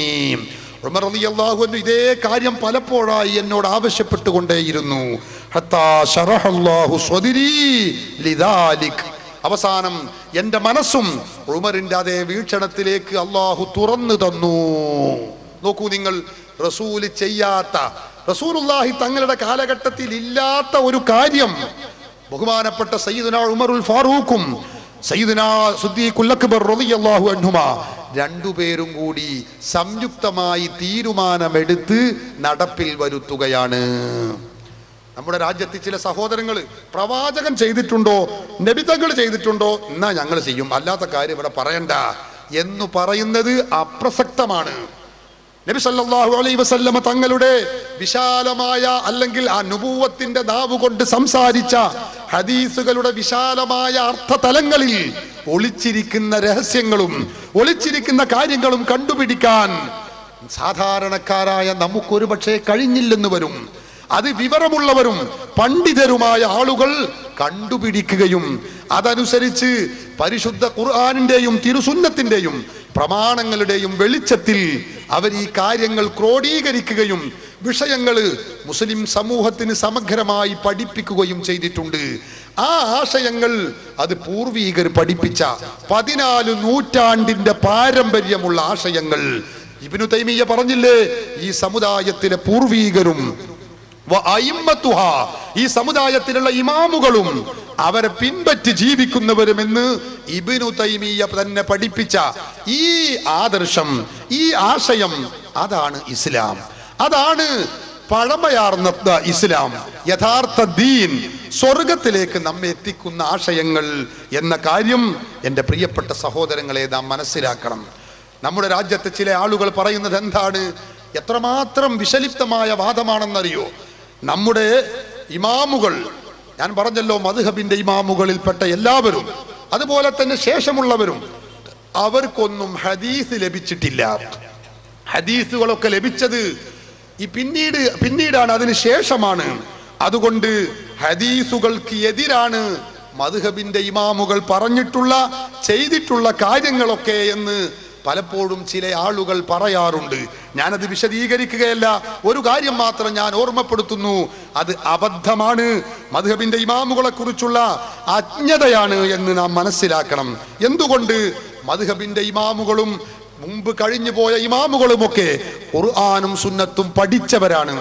ഉമർ റളിയല്ലാഹു അൻഹു ഇതേ കാര്യം പലപ്പോഴായി എന്നോട് ആവശ്യപ്പെട്ടുകൊണ്ടേയിരുന്നു. ഹത്താ ശറഹല്ലാഹു സ്വദരി ലിദാലിക്, അവസാനം എൻ്റെ മനസ്സും ഉമറിന്റെ അതേ വീക്ഷണത്തിലേക്ക് അല്ലാഹു തുറന്നു തന്നു. നോക്കൂ നിങ്ങൾ, റസൂല് ചെയ്യാത്ത, റസൂലുള്ളാഹി തങ്ങളുടെ കാലഘട്ടത്തിൽ ഇല്ലാത്ത ഒരു കാര്യം ബഹുമാനപ്പെട്ട സയ്യിദുനാ ഉമറുൽ ഫാറൂഖും സയ്യിദുനാ സിദ്ദീഖുൽ അക്ബർ റളിയല്ലാഹു അൻഹുമാ രണ്ടുപേരും കൂടി സംയുക്തമായി തീരുമാനമെടുത്ത് നടപ്പിൽ വരുത്തുകയാണ്. നമ്മുടെ രാജ്യത്ത് ചില സഹോദരങ്ങൾ പ്രവാചകൻ ചെയ്തിട്ടുണ്ടോ, നബിതങ്ങൾ ചെയ്തിട്ടുണ്ടോ, എന്നാ ഞങ്ങൾ ചെയ്യും, അല്ലാത്ത കാര്യം ഇവിടെ പറയണ്ട എന്ന് പറയുന്നത് അപ്രസക്തമാണ്. നബി സല്ലല്ലാഹു അലൈഹി വസല്ലമ തങ്ങളുടെ വിശാലമായ, അല്ലെങ്കിൽ ആ നുബുവത്തിന്റെ നാവ് കൊണ്ട് സംസാരിച്ച ഹദീസുകളുടെ വിശാലമായ അർത്ഥതലങ്ങളിൽ ഒളിച്ചിരിക്കുന്ന രഹസ്യങ്ങളും ഒളിച്ചിരിക്കുന്ന കാര്യങ്ങളും കണ്ടുപിടിക്കാൻ സാധാരണക്കാരായ നമുക്കൊരു പക്ഷേ കഴിഞ്ഞില്ലെന്ന് വരും. അത് വിവരമുള്ളവരും പണ്ഡിതരുമായ ആളുകൾ കണ്ടുപിടിക്കുകയും അതനുസരിച്ച് പരിശുദ്ധ ഖുർആനിന്റെയും തിരുസുന്നത്തിന്റെയും പ്രമാണങ്ങളുടെയും വെളിച്ചത്തിൽ അവർ ഈ കാര്യങ്ങൾ ക്രോഡീകരിക്കുകയും വിഷയങ്ങൾ മുസ്ലിം സമൂഹത്തിന് സമഗ്രമായി പഠിപ്പിക്കുകയും ചെയ്തിട്ടുണ്ട്. ആ ആശയങ്ങൾ അത് പൂർവീകർ പഠിപ്പിച്ച 14 നൂറ്റാണ്ടിന്റെ പാരമ്പര്യമുള്ള ആശയങ്ങൾ. ഇബ്നു തൈമിയ്യ പറഞ്ഞില്ലേ, ഈ സമുദായത്തിലെ പൂർവീകരും ഈ സമുദായത്തിലുള്ള ഇമാമുകളും അവരെ പിൻപറ്റി ജീവിക്കുന്നവരുമെന്ന് ഇബ്നു തൈമിയ്യ തന്നെ പഠിപ്പിച്ച ഈ ആദർശം, ഈ ആശയം, അതാണ് ഇസ്ലാം. അതാണ് പഴമയാർന്ന ഇസ്ലാം, യഥാർത്ഥ ദീൻ, സ്വർഗത്തിലേക്ക് നമ്മെ എത്തിക്കുന്ന ആശയങ്ങൾ എന്ന കാര്യം എൻ്റെ പ്രിയപ്പെട്ട സഹോദരങ്ങളെ നാം മനസ്സിലാക്കണം. നമ്മുടെ രാജ്യത്തെ ചില ആളുകൾ പറയുന്നത് എന്താണ്? എത്രമാത്രം വിഷലിപ്തമായ വാദമാണെന്നറിയോ? നമ്മുടെ ഇമാമുകൾ, ഞാൻ പറഞ്ഞല്ലോ മദ്ഹബിന്റെ ഇമാമുകളിൽപ്പെട്ട എല്ലാവരും അതുപോലെ തന്നെ ശേഷമുള്ളവരും, അവർക്കൊന്നും ഹദീസ് ലഭിച്ചിട്ടില്ല. ഹദീസുകളൊക്കെ ലഭിച്ചത് ഈ പിന്നീടാണ്, അതിന് ശേഷമാണ്. അതുകൊണ്ട് ഹദീസുകൾക്ക് എതിരാണ് മദ്ഹബിന്റെ ഇമാമുകൾ പറഞ്ഞിട്ടുള്ള ചെയ്തിട്ടുള്ള കാര്യങ്ങളൊക്കെ എന്ന് പലപ്പോഴും ചില ആളുകൾ പറയാറുണ്ട്. ഞാനത് വിശദീകരിക്കുകയല്ല, ഒരു കാര്യം മാത്രം ഞാൻ ഓർമ്മപ്പെടുത്തുന്നു, അത് അബദ്ധമാണ്, മദ്ഹബിന്റെ ഇമാമുകളെ കുറിച്ചുള്ള അജ്ഞതയാണ് എന്ന് നാം മനസ്സിലാക്കണം. എന്തുകൊണ്ട്? മദ്ഹബിന്റെ ഇമാമുകളും മുമ്പ് കഴിഞ്ഞു പോയ ഇമാമുകളുമൊക്കെ ഖുർആനും സുന്നത്തും പഠിച്ചവരാണ്.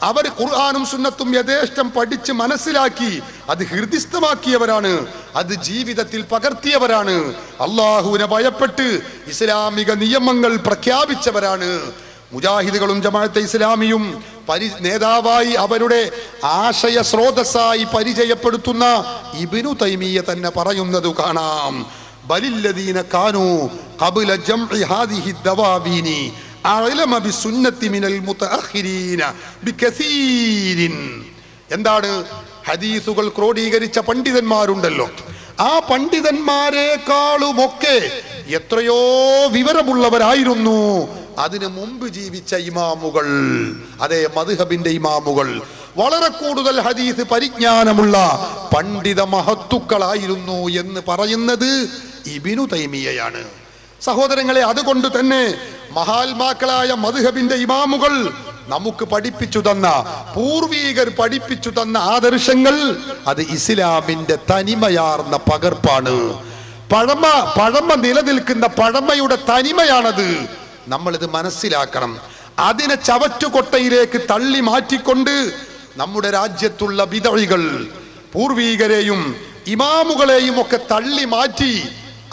അവർ ഖുർആനും സുന്നത്തും യഥേഷ്ടം പഠിച്ച് മനസ്സിലാക്കി അത് ഹൃദിസ്ഥമാക്കിയവരാണ്, അത് ജീവിതത്തിൽ പകർത്തിയവരാണ്, അള്ളാഹുവിനെ ഭയപ്പെട്ട് ഇസ്ലാമിക നിയമങ്ങൾ പ്രഖ്യാപിച്ചവരാണ്. മുജാഹിദുകളും ജമാഅത്തെ ഇസ്ലാമിയും നേതാവായി അവരുടെ ആശയ സ്രോതസ്സായി പരിചയപ്പെടുത്തുന്ന ഇബ്നു തൈമിയ്യ തന്നെ പറയുന്നത് കാണാം, ബലില്ലദീന കാനൂ ഖബ്ല ജംഇ ഹാദിഹി ദവാവീനി അഅലമ ബിസുന്നത്തി മിനൽ മുതഅഖിരീന ബികസീരിൻ. എന്താണ്? ഹദീസുകൾ ക്രോഡീകരിച്ച പണ്ഡിതന്മാരുണ്ടല്ലോ, ആ പണ്ഡിതന്മാരെക്കാളുമൊക്കെ എത്രയോ വിവരമുള്ളവരായിരുന്നു അതിനു മുമ്പ് ജീവിച്ച ഇമാമുകൾ. അതേ, മദ്ഹബിന്റെ ഇമാമുകൾ വളരെ കൂടുതൽ ഹദീസ് പരിജ്ഞാനമുള്ള പണ്ഡിത മഹത്തുക്കളായിരുന്നു എന്ന് പറയുന്നത് ഇബ്നു തൈമിയ്യയാണ്. സഹോദരങ്ങളെ, അതുകൊണ്ട് തന്നെ മഹാത്മാക്കളായ മദ്ഹബിന്റെ ഇമാമുകൾ നമുക്ക് പഠിപ്പിച്ചു തന്ന, പൂർവീകർ പഠിപ്പിച്ചു തന്ന ആദർശങ്ങൾ അത് ഇസ്ലാമിന്റെ തനിമയാർന്ന പകർപ്പാണ്. പഴമ നിലനിൽക്കുന്ന പഴമയുടെ തനിമയാണത്. നമ്മളിത് മനസ്സിലാക്കണം. അതിനെ ചവറ്റുകൊട്ടയിലേക്ക് തള്ളി മാറ്റിക്കൊണ്ട് നമ്മുടെ രാജ്യത്തുള്ള ബിദഈകൾ പൂർവീകരെയും ഇമാമുകളെയും ഒക്കെ തള്ളി മാറ്റി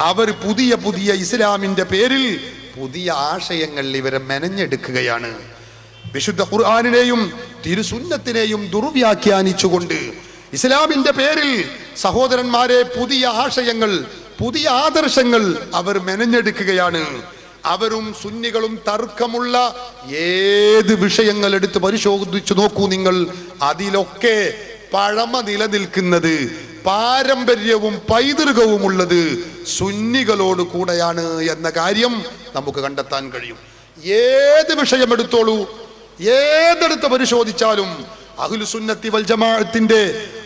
അവർ പുതിയ പുതിയ ഇസ്ലാമിന്റെ പേരിൽ പുതിയ ആശയങ്ങൾ ഇവരെ മെനഞ്ഞെടുക്കുകയാണ്. വിശുദ്ധ ഖുർആനിനെയും തിരുസുന്നത്തിനെയും ദുർവ്യാഖ്യാനിച്ചുകൊണ്ട് ഇസ്ലാമിന്റെ പേരിൽ സഹോദരന്മാരെ പുതിയ ആശയങ്ങൾ, പുതിയ ആദർശങ്ങൾ അവർ മെനഞ്ഞെടുക്കുകയാണ്. അവരും സുന്നികളും തർക്കമുള്ള ഏത് വിഷയങ്ങൾ എടുത്ത് പരിശോധിച്ചു നോക്കൂ നിങ്ങൾ, അതിലൊക്കെ പഴമ നിലനിൽക്കുന്നത്, പാരമ്പര്യവും പൈതൃകവും ഉള്ളത് സുന്നികളോട് കൂടെയാണ് എന്ന കാര്യം നമുക്ക് കണ്ടെത്താൻ കഴിയും. ഏത് വിഷയം എടുത്തോളൂ, ഏതെടുത്ത് പരിശോധിച്ചാലും അഹ്ലു സുന്നത്തി വൽ ജമാഅത്തിന്റെ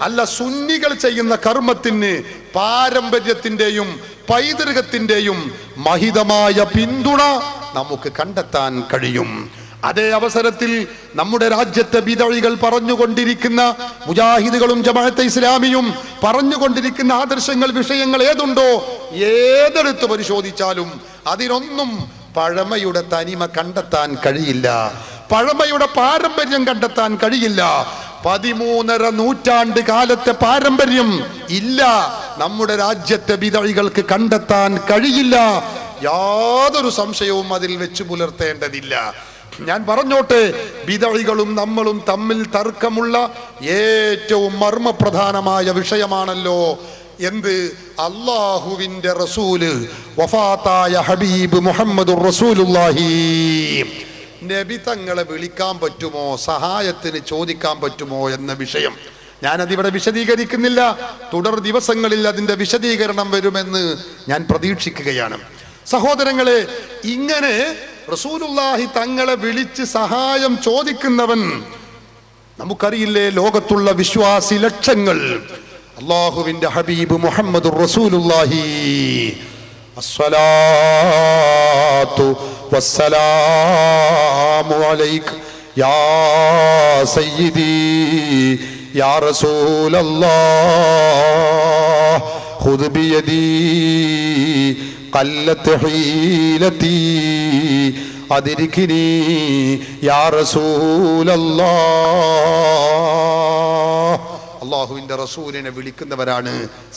അല്ല, സുന്നികൾ ചെയ്യുന്ന കർമ്മത്തിന് പാരമ്പര്യത്തിന്റെയും പൈതൃകത്തിന്റെയും മഹിതമായ പിന്തുണ നമുക്ക് കണ്ടെത്താൻ കഴിയും. അതേ അവസരത്തിൽ നമ്മുടെ രാജ്യത്തെ ബിദഈകൾ പറഞ്ഞുകൊണ്ടിരിക്കുന്ന, മുജാഹിദുകളും ജമാഅത്തെ ഇസ്ലാമിയും പറഞ്ഞുകൊണ്ടിരിക്കുന്ന ആദർശങ്ങൾ, വിഷയങ്ങൾ ഏതുണ്ടോ, ഏതെടുത്ത് പരിശോധിച്ചാലും അതിനൊന്നും പഴമയുടെ തനിമ കണ്ടെത്താൻ കഴിയില്ല, പഴമയുടെ പാരമ്പര്യം കണ്ടെത്താൻ കഴിയില്ല. 13.5 നൂറ്റാണ്ട് കാലത്തെ പാരമ്പര്യം ഇല്ല നമ്മുടെ രാജ്യത്തെ ബിദഈകൾക്ക് കണ്ടെത്താൻ കഴിയില്ല. യാതൊരു സംശയവും അതിൽ വെച്ച് പുലർത്തേണ്ടതില്ല. ഞാൻ പറഞ്ഞോട്ടെ, ബിദഈകളും നമ്മളും തമ്മിൽ തർക്കമുള്ള ഏറ്റവും മർമ്മപ്രധാനമായ വിഷയമാണല്ലോ എന്ത്? അല്ലാഹുവിന്റെ റസൂല്, വഫാത്തായ ഹബീബ് മുഹമ്മദുർ റസൂലുള്ളാഹി, നബി തങ്ങളെ വിളിക്കാൻ പറ്റുമോ, സഹായത്തിന് ചോദിക്കാൻ പറ്റുമോ എന്ന വിഷയം. ഞാനതിവിടെ വിശദീകരിക്കുന്നില്ല. തുടർ ദിവസങ്ങളിൽ അതിന്റെ വിശദീകരണം വരുമെന്ന് ഞാൻ പ്രതീക്ഷിക്കുകയാണ്. സഹോദരങ്ങളെ, ഇങ്ങനെ റസൂലുള്ളാഹി തങ്ങളെ വിളിച്ച് സഹായം ചോദിക്കുന്നവൻ നമുക്കറിയില്ലേ ലോകത്തുള്ള വിശ്വാസി ലക്ഷങ്ങൾ അല്ലാഹുവിന്റെ ഹബീബ് മുഹമ്മദുർ റസൂലുള്ളാഹി അസ്സലാത്തു വസ്സലാമു അലൈക യാ സയ്യിദി യാ റസൂലല്ലാഹ് ഖുദ് ബിയദി ഖല്ലത്ത് ഹീലതി അദ്രിക്നി യാ റസൂലല്ലാഹ്. അല്ലാഹുവിന്റെ റസൂലിനെ വിളിക്കുന്നവരാണ്,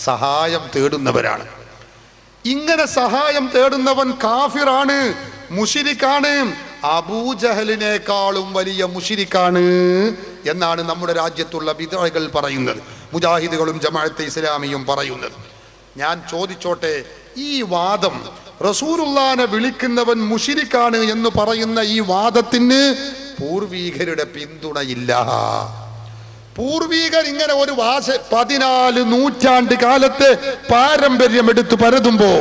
സഹായം തേടുന്നവരാണ്. ഇങ്ങനെ സഹായം തേടുന്നവൻ കാഫിറാണ്, മുശ്രിക്കാണ്, അബൂജഹലിനേക്കാളും വലിയ മുശ്രിക്കാണ് എന്നാണ് നമ്മുടെ രാജ്യത്തുള്ള ബിദ്അകൾ പറയുന്നത്, മുജാഹിദുകളും ജമാഅത്തെ ഇസ്ലാമിയും പറയുന്നത്. ഞാൻ ചോദിച്ചോട്ടെ, ഈ വാദം റസൂലുള്ളാഹിനെ വിളിക്കുന്നവൻ മുശ്രിക്കാണ് എന്ന് പറയുന്ന ഈ വാദത്തിന് പൂർവീകരുടെ പിന്തുണയില്ല. പൂർവീകർ ഇങ്ങനെ ഒരു 14 നൂറ്റാണ്ട് കാലത്തെ പാരമ്പര്യം എടുത്തു പരതുമ്പോ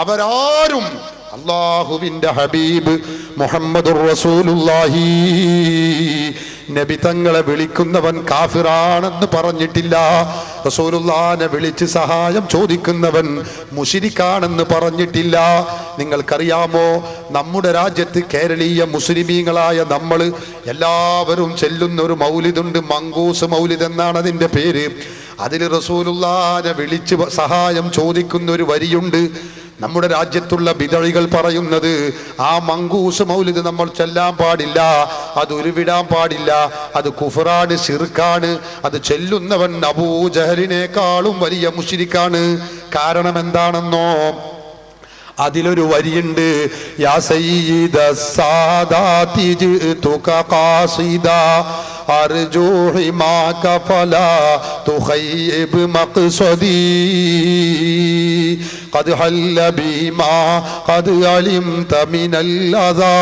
അവരാരും അല്ലാഹുവിന്റെ ഹബീബ് മുഹമ്മദുർ റസൂലുള്ളാഹി നബി തങ്ങളെ വിളിക്കുന്നവൻ കാഫിറാണെന്ന് പറഞ്ഞിട്ടില്ല. റസൂലുള്ളാഹിനെ വിളിച്ച് സഹായം ചോദിക്കുന്നവൻ മുശ്രിക്കാണെന്ന് പറഞ്ഞിട്ടില്ല. നിങ്ങൾക്കറിയാമോ, നമ്മുടെ രാജ്യത്ത് കേരളീയ മുസ്ലിമീങ്ങളായ നമ്മൾ എല്ലാവരും ചെല്ലുന്ന ഒരു മൗലിദുണ്ട്, മങ്കൂസ് മൗലിദ് എന്നാണ് അതിൻ്റെ പേര്. അതിൽ റസൂലുള്ളാഹിനെ വിളിച്ച് സഹായം ചോദിക്കുന്ന ഒരു വരിയുണ്ട്. നമ്മുടെ രാജ്യത്തുള്ള ബിദഅകൾ പറയുന്നത് ആ മങ്കൂസ് മൗലിദ് നമ്മൾ ചെല്ലാൻ പാടില്ല, അത് ഉരുവിടാൻ പാടില്ല, അത് കുഫറാണ്, ശിർക്കാണ്, അത് ചെല്ലുന്നവൻ അബൂജഹലിനേക്കാളും വലിയ മുശ്രിക്കാണ്. കാരണം എന്താണെന്നോ, അതിലൊരു വരിയുണ്ട്, യാ സയ്യിദ സാദാതി ജിതുക ഖാസിദാ അർജു ഹിമാക ഫലാ തുഖയ്യിബ് മഖ്സദി ഖദ് ഹല്ല ബിമാ ഖദ് അലിംത മിനൽ അദാ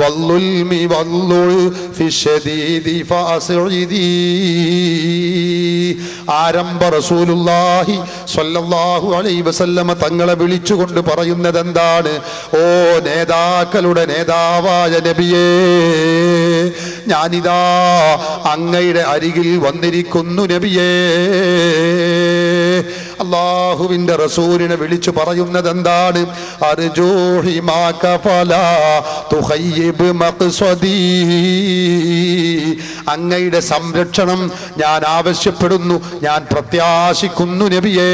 വല്ലുൽമി വല്ലുൽ ഫി ശദീദി ഫഅസ്ഇദി. ആരംഭ റസൂലുള്ളാഹി സ്വല്ലല്ലാഹു അലൈഹി വസല്ലമ തങ്ങളെ വിളിച്ചുകൊണ്ട് പറയുന്നത് എന്താണ്? ഓ നേതാക്കളുടെ നേതാവായ നബിയേ, ഞാനിതാ അങ്ങയുടെ അരികിൽ വന്നിരിക്കുന്നു നബിയേ. അല്ലാഹുവിന്റെ റസൂലിനെ വിളിച്ചു പറയുന്നത് എന്താണ്? അർജൂഹിമാക ഫലാ തുഖയ്യിബ് മഖ്സദി, അങ്ങയുടെ സംരക്ഷണം ഞാൻ ആവശ്യപ്പെടുന്നു, ഞാൻ പ്രത്യാശിക്കുന്നു നബിയേ.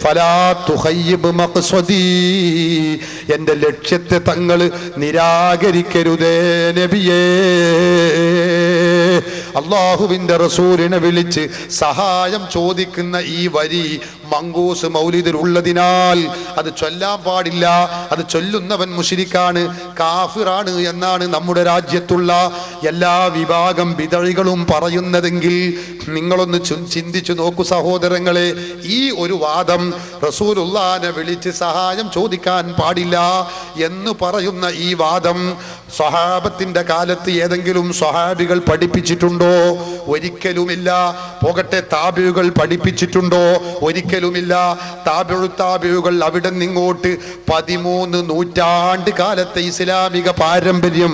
ഫലാ തുഖയ്യിബ് മഖ്സദി, എൻ്റെ ലക്ഷ്യത്തെ തങ്ങൾ നിരാകരിക്കരുതേ നബിയേ. അല്ലാഹുവിന്റെ റസൂലിനെ വിളിച്ച് സഹായം ചോദിക്കുന്ന ഈ വരി മങ്കൂസ് മൗലിദിൽ ഉള്ളതിനാൽ അത് ചൊല്ലാൻ പാടില്ല, അത് ചൊല്ലുന്നവൻ മുശ്രിക്കാണ്, കാഫിറാണ് എന്നാണ് നമ്മുടെ രാജ്യത്തുള്ള എല്ലാ വിഭാഗം ബിദഅകളും പറയുന്നതെങ്കിൽ നിങ്ങളൊന്ന് ചിന്തിച്ചു നോക്കൂ സഹോദരങ്ങളെ. ഈ ഒരു വാദം റസൂലുള്ളാഹിനെ വിളിച്ച് സഹായം ചോദിക്കാൻ പാടില്ല എന്ന് പറയുന്ന ഈ വാദം സ്വഹാബത്തിന്റെ കാലത്ത് ഏതെങ്കിലും സ്വഹാബികൾ പഠിപ്പിച്ചിട്ടുണ്ടോ? ഒരിക്കലുമില്ല. പോകട്ടെ, താബിഉകൾ പഠിപ്പിച്ചിട്ടുണ്ടോ? ഒരിക്കലുമില്ല. താബിഉകൾ അവിടെ നിങ്ങോട്ട് 13 നൂറ്റാണ്ട് കാലത്തെ ഇസ്ലാമിക പാരമ്പര്യം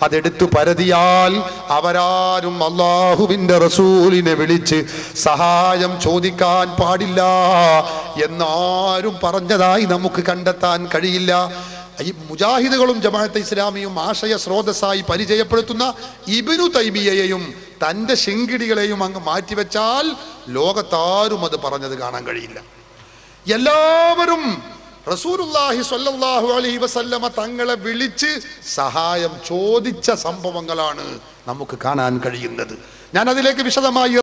അതെടുത്തു പരതിയാൽ അവരാരും അല്ലാഹുവിന്റെ റസൂലിനെ വിളിച്ച് സഹായം ചോദിക്കാൻ പാടില്ല എന്നാരും പറഞ്ഞതായി നമുക്ക് കണ്ടെത്താൻ കഴിയില്ല. ഈ മുജാഹിദുകളും ജമാഅത്തെ ഇസ്ലാമിയും ആശയ സ്രോതസ്സായി പരിചയപ്പെടുത്തുന്ന ഇബ്നു തൈമിയയെയും തൻ്റെ ശിങ്കിടികളെയും അങ്ങ് മാറ്റിവെച്ചാൽ ലോകത്താരും അത് പറഞ്ഞത് കാണാൻ കഴിയില്ല. എല്ലാവരും റസൂലുള്ളാഹി സ്വല്ലല്ലാഹു അലൈഹി വസല്ലമ തങ്ങളെ വിളിച്ച് സഹായം ചോദിച്ച സംഭവങ്ങളാണ് നമുക്ക് കാണാൻ കഴിയുന്നത്. ഞാൻ അതിലേക്ക് വിശദമായി